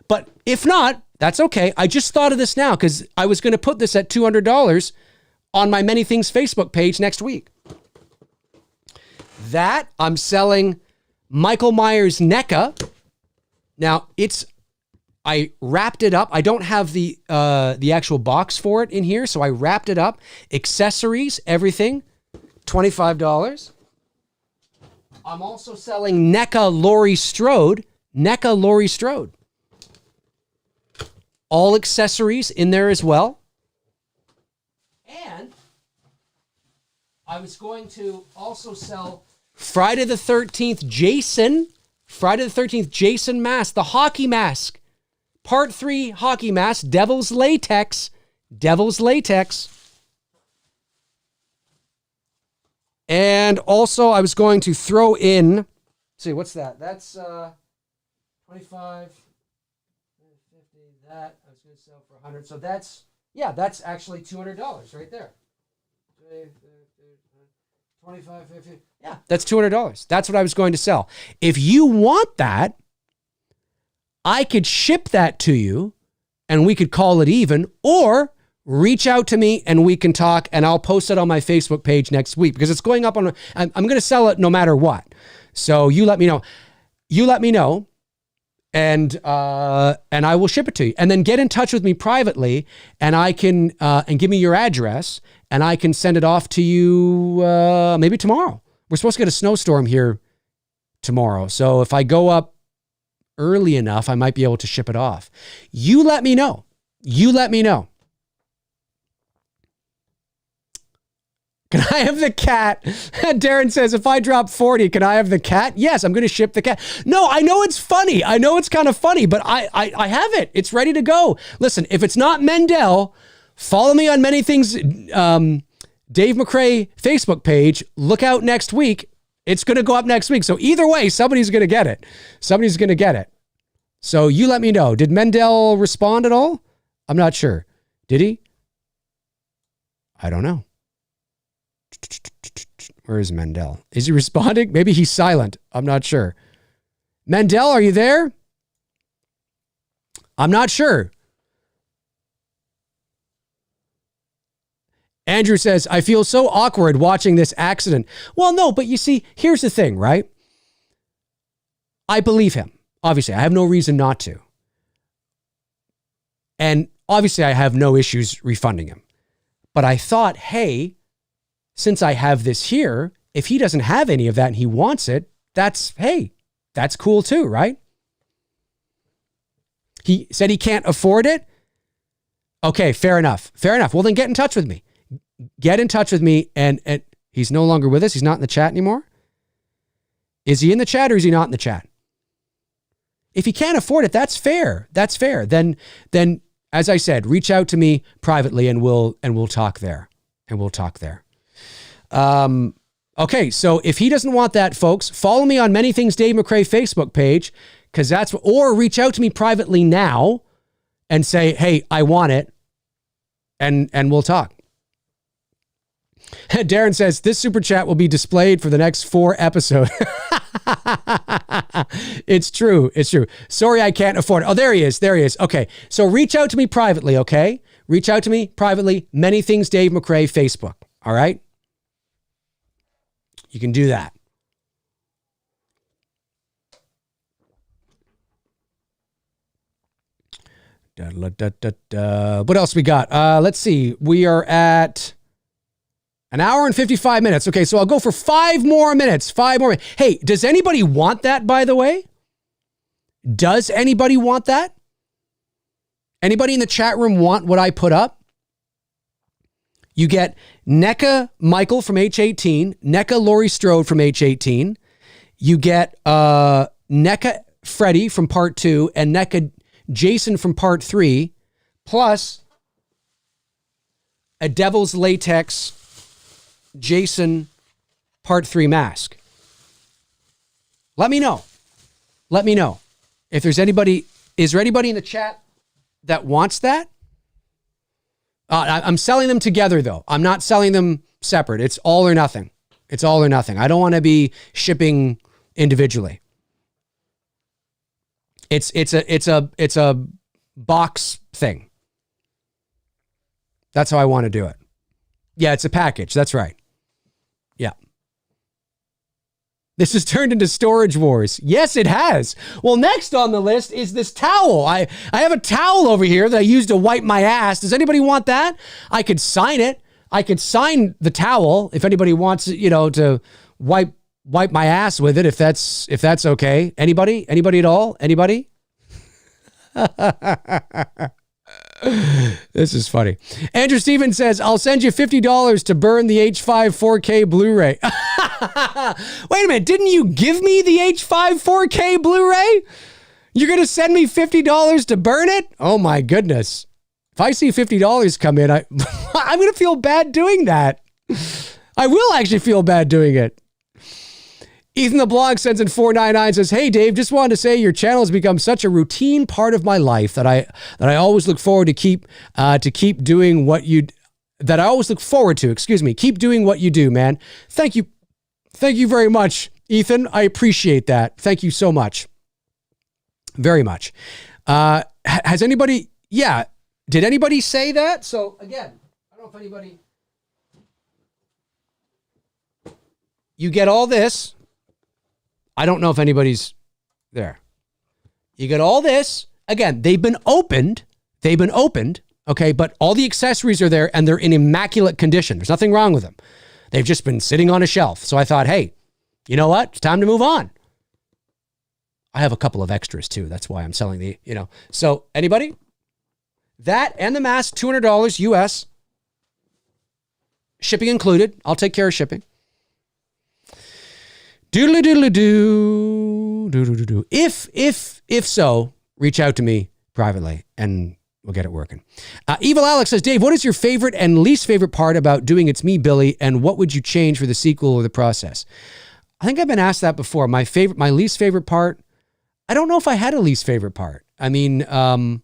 But if not, that's okay. I just thought of this now because I was going to put this at $200 on my Many Things Facebook page next week. That I'm selling Michael Myers NECA. Now I wrapped it up. I don't have the actual box for it in here, so I wrapped it up. Accessories, everything, $25. I'm also selling NECA Laurie Strode. All accessories in there as well. And I was going to also sell Friday the 13th Jason mask, the hockey mask. Part 3 hockey mask, Devil's Latex. And also I was going to throw in, let's see, what's that? That's 25, 50, that I was going to sell for 100. So that's actually $200 right there. 25, 50. Yeah, that's $200. That's what I was going to sell. If you want that, I could ship that to you and we could call it even, or reach out to me and we can talk and I'll post it on my Facebook page next week because it's going up on, I'm going to sell it no matter what. So you let me know. And I will ship it to you. And then get in touch with me privately and I can, and give me your address and I can send it off to you maybe tomorrow. We're supposed to get a snowstorm here tomorrow. So if I go up early enough, I might be able to ship it off. You let me know. Can I have the cat? Darren says, if I drop 40, can I have the cat? Yes, I'm going to ship the cat. No, I know it's funny. I know it's kind of funny, but I have it. It's ready to go. Listen, if it's not Mendel, follow me on Many Things, Dave McRae Facebook page. Look out next week. It's going to go up next week. So either way, somebody's going to get it. So you let me know. Did Mendel respond at all? I'm not sure. Did he? I don't know. Where is Mendel? Is he responding? Maybe he's silent. I'm not sure. Mendel, are you there? I'm not sure. Andrew says, I feel so awkward watching this accident. Well, no, but you see, here's the thing, right? I believe him. Obviously, I have no reason not to. And obviously, I have no issues refunding him. But I thought, hey, since I have this here, if he doesn't have any of that and he wants it, that's cool too, right? He said he can't afford it. Okay, fair enough. Fair enough. Well, then get in touch with me. Get in touch with me. And he's no longer with us. He's not in the chat anymore. Is he in the chat or is he not in the chat? If he can't afford it, that's fair. That's fair. Then, as I said, reach out to me privately and we'll talk there. Okay, so if he doesn't want that, folks, follow me on Many Things Dave McRae Facebook page, because or reach out to me privately now and say, hey, I want it, and we'll talk. Darren says, this super chat will be displayed for the next 4 episodes. It's true. Sorry, I can't afford it. Oh, there he is. Okay, so reach out to me privately, okay? Reach out to me privately, Many Things Dave McRae Facebook, all right? You can do that. What else we got? Let's see. We are at an hour and 55 minutes. Okay, so I'll go for 5 more minutes. 5 more minutes. Hey, does anybody want that, by the way? Does anybody want that? Anybody in the chat room want what I put up? You get NECA Michael from H18, NECA Laurie Strode from H18. You get NECA Freddy from part 2 and NECA Jason from part 3, plus a Devil's Latex Jason part 3 mask. Let me know. If there's anybody, is there anybody in the chat that wants that? I'm selling them together, though. I'm not selling them separate. It's all or nothing. I don't want to be shipping individually. It's a box thing. That's how I want to do it. Yeah, it's a package. That's right. Yeah. This has turned into storage wars. Yes, it has. Well, next on the list is this towel. I have a towel over here that I use to wipe my ass. Does anybody want that? I could sign it. I could sign the towel if anybody wants, to wipe my ass with it, if that's okay. Anybody at all? Anybody? This is funny. Andrew Stevens says, I'll send you $50 to burn the H5 4K Blu-ray. Wait a minute. Didn't you give me the H5 4K Blu-ray? You're going to send me $50 to burn it? Oh my goodness. If I see $50 come in, I'm going to feel bad doing that. I will actually feel bad doing it. Ethan the Blog sends in 499, says, hey Dave, just wanted to say your channel has become such a routine part of my life that I always look forward to keep doing what you keep doing what you do, man. Thank you very much, Ethan. I appreciate that. Thank you so much. Very much. Has anybody, did anybody say that? So again, I don't know if anybody, you get all this. I don't know if anybody's there. You get all this. Again, they've been opened. Okay, but all the accessories are there and they're in immaculate condition. There's nothing wrong with them. They've just been sitting on a shelf. So I thought, hey, you know what? It's time to move on. I have a couple of extras too. That's why I'm selling So anybody? That and the mask, $200 US. Shipping included. I'll take care of shipping. Doodle-doodle-doo. If so, reach out to me privately and we'll get it working. Evil Alex says, Dave, what is your favorite and least favorite part about doing It's Me, Billy, and what would you change for the sequel or the process? I think I've been asked that before. My least favorite part, I don't know if I had a least favorite part. I mean, I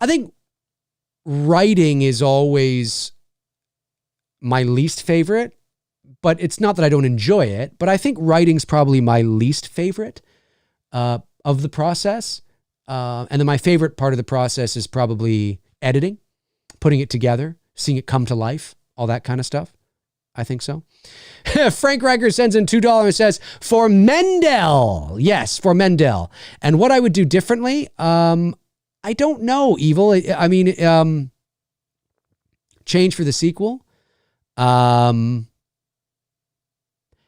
think writing is always my least favorite. But it's not that I don't enjoy it, but I think writing's probably my least favorite of the process. And then my favorite part of the process is probably editing, putting it together, seeing it come to life, all that kind of stuff. I think so. Frank Reicher sends in $2 and says, for Mendel. Yes, for Mendel. And what I would do differently, I don't know, Evil. I mean, change for the sequel.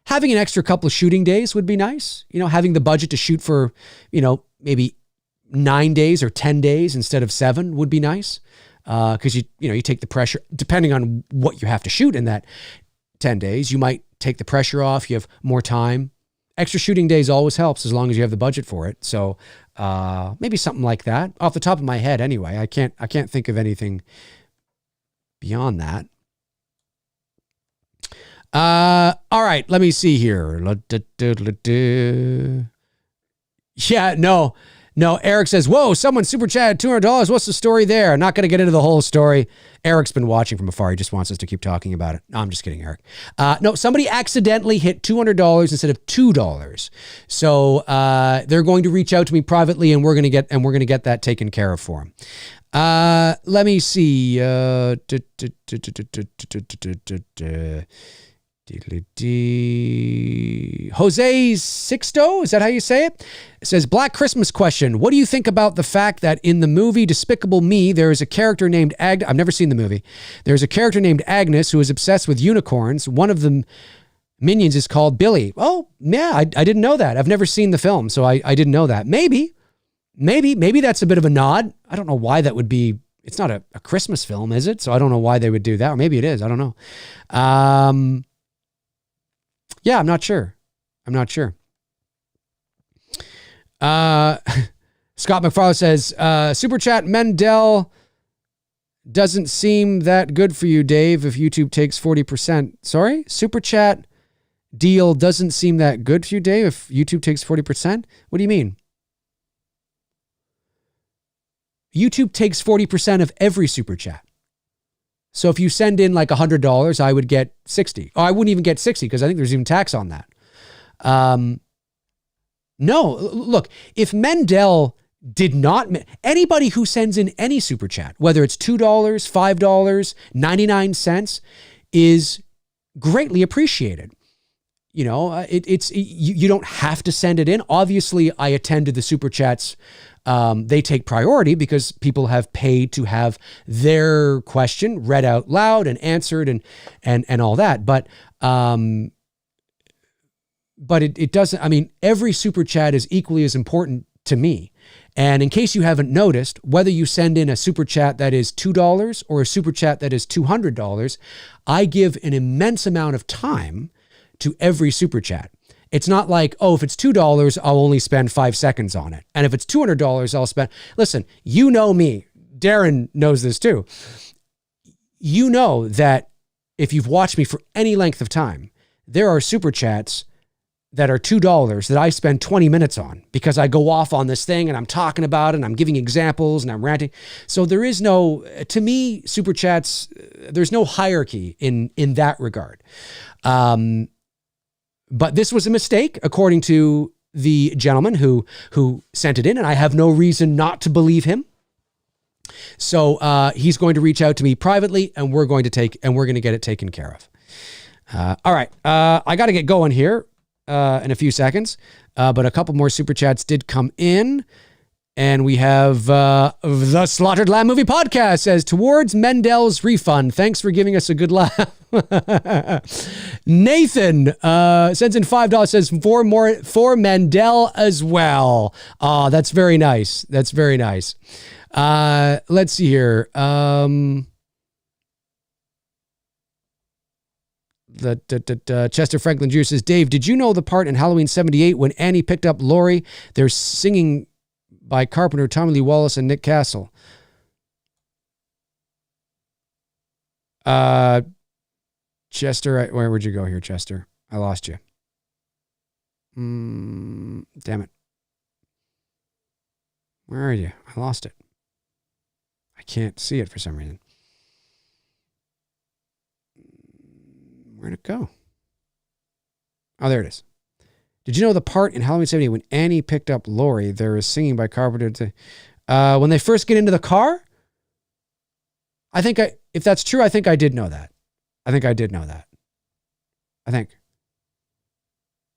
Having an extra couple of shooting days would be nice. Having the budget to shoot for, maybe 9 days or 10 days instead of 7 would be nice. Because you take the pressure, depending on what you have to shoot in that 10 days, you might take the pressure off. You have more time. Extra shooting days always helps as long as you have the budget for it. So maybe something like that. Off the top of my head, anyway, I can't think of anything beyond that. All right, let me see here. Yeah, no, Eric says, whoa, someone super chatted $200. What's the story there? I'm not going to get into the whole story. Eric's been watching from afar. He just wants us to keep talking about it. No, I'm just kidding, Eric. No, somebody accidentally hit $200 instead of $2. So they're going to reach out to me privately, and we're going to get that taken care of for them. Let me see. Jose Sixto, is that how you say it? It says, Black Christmas question. What do you think about the fact that in the movie Despicable Me, there is a character named Agnes? I've never seen the movie. There's a character named Agnes who is obsessed with unicorns. One of the minions is called Billy. Oh, yeah, I didn't know that. I've never seen the film, so I didn't know that. Maybe that's a bit of a nod. I don't know why that would be. It's not a Christmas film, is it? So I don't know why they would do that. Or maybe it is. I don't know. Yeah, I'm not sure. Scott McFarlane says, Super Chat Mendel doesn't seem that good for you, Dave, if YouTube takes 40%. Sorry? Super Chat deal doesn't seem that good for you, Dave, if YouTube takes 40%? What do you mean? YouTube takes 40% of every Super Chat. So if you send in like $100, I would get 60. Oh, I wouldn't even get 60 because I think there's even tax on that. No, look, if Mendel did not, anybody who sends in any Super Chat, whether it's $2, $5, 99 cents, is greatly appreciated. You know, you don't have to send it in. Obviously, I attend to the Super Chats. They take priority because people have paid to have their question read out loud and answered and all that. But it doesn't, I mean, every Super Chat is equally as important to me. And in case you haven't noticed, whether you send in a Super Chat that is $2 or a Super Chat that is $200, I give an immense amount of time to every Super Chat. It's not like, oh, if it's $2, I'll only spend 5 seconds on it. And if it's $200, I'll spend, listen, you know me, Darren knows this too. You know that if you've watched me for any length of time, there are Super Chats that are $2 that I spend 20 minutes on because I go off on this thing and I'm talking about it and I'm giving examples and I'm ranting. So there is no, to me, Super Chats, there's no hierarchy in that regard. But this was a mistake, according to the gentleman who sent it in, and I have no reason not to believe him. So he's going to reach out to me privately, and we're going to get it taken care of. All right, I got to get going here in a few seconds, but a couple more Super Chats did come in. And we have the Slaughtered Lamb Movie Podcast says, towards Mendel's refund, thanks for giving us a good laugh. Nathan sends in $5, says, for Mendel as well. Oh, that's very nice. That's very nice. Let's see here. Chester Franklin Jr. says, Dave, did you know the part in Halloween 78 when Annie picked up Laurie? They're singing by Carpenter, Tommy Lee Wallace, and Nick Castle. Chester, where would you go here, Chester? I lost you. Damn it. Where are you? I lost it. I can't see it for some reason. Where'd it go? Oh, there it is. Did you know the part in Halloween 78 when Annie picked up Laurie, there is singing by Carpenter when they first get into the car? If that's true, I think I did know that. I think.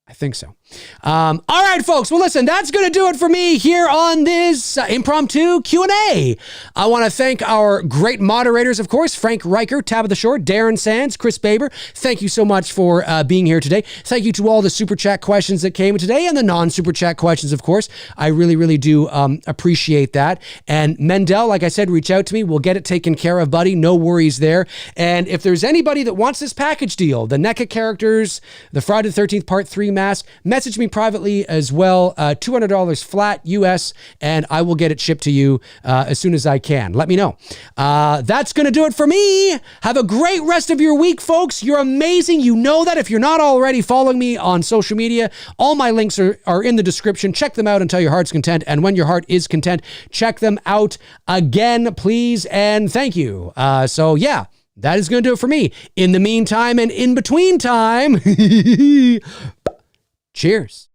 I think so. All right, folks. Well, listen, that's going to do it for me here on this impromptu Q&A. I want to thank our great moderators, of course, Frank Riker, Tabitha Shore, Darren Sands, Chris Baber. Thank you so much for being here today. Thank you to all the Super Chat questions that came today and the non-Super Chat questions, of course. I really, really do appreciate that. And Mendel, like I said, reach out to me. We'll get it taken care of, buddy. No worries there. And if there's anybody that wants this package deal, the NECA characters, the Friday the 13th Part 3 mask, message me privately as well, $200 flat US, and I will get it shipped to you as soon as I can. Let me know. That's going to do it for me. Have a great rest of your week, folks. You're amazing. You know that. If you're not already following me on social media, all my links are in the description. Check them out until your heart's content. And when your heart is content, check them out again, please. And thank you. So yeah, that is going to do it for me. In the meantime and in between time, cheers.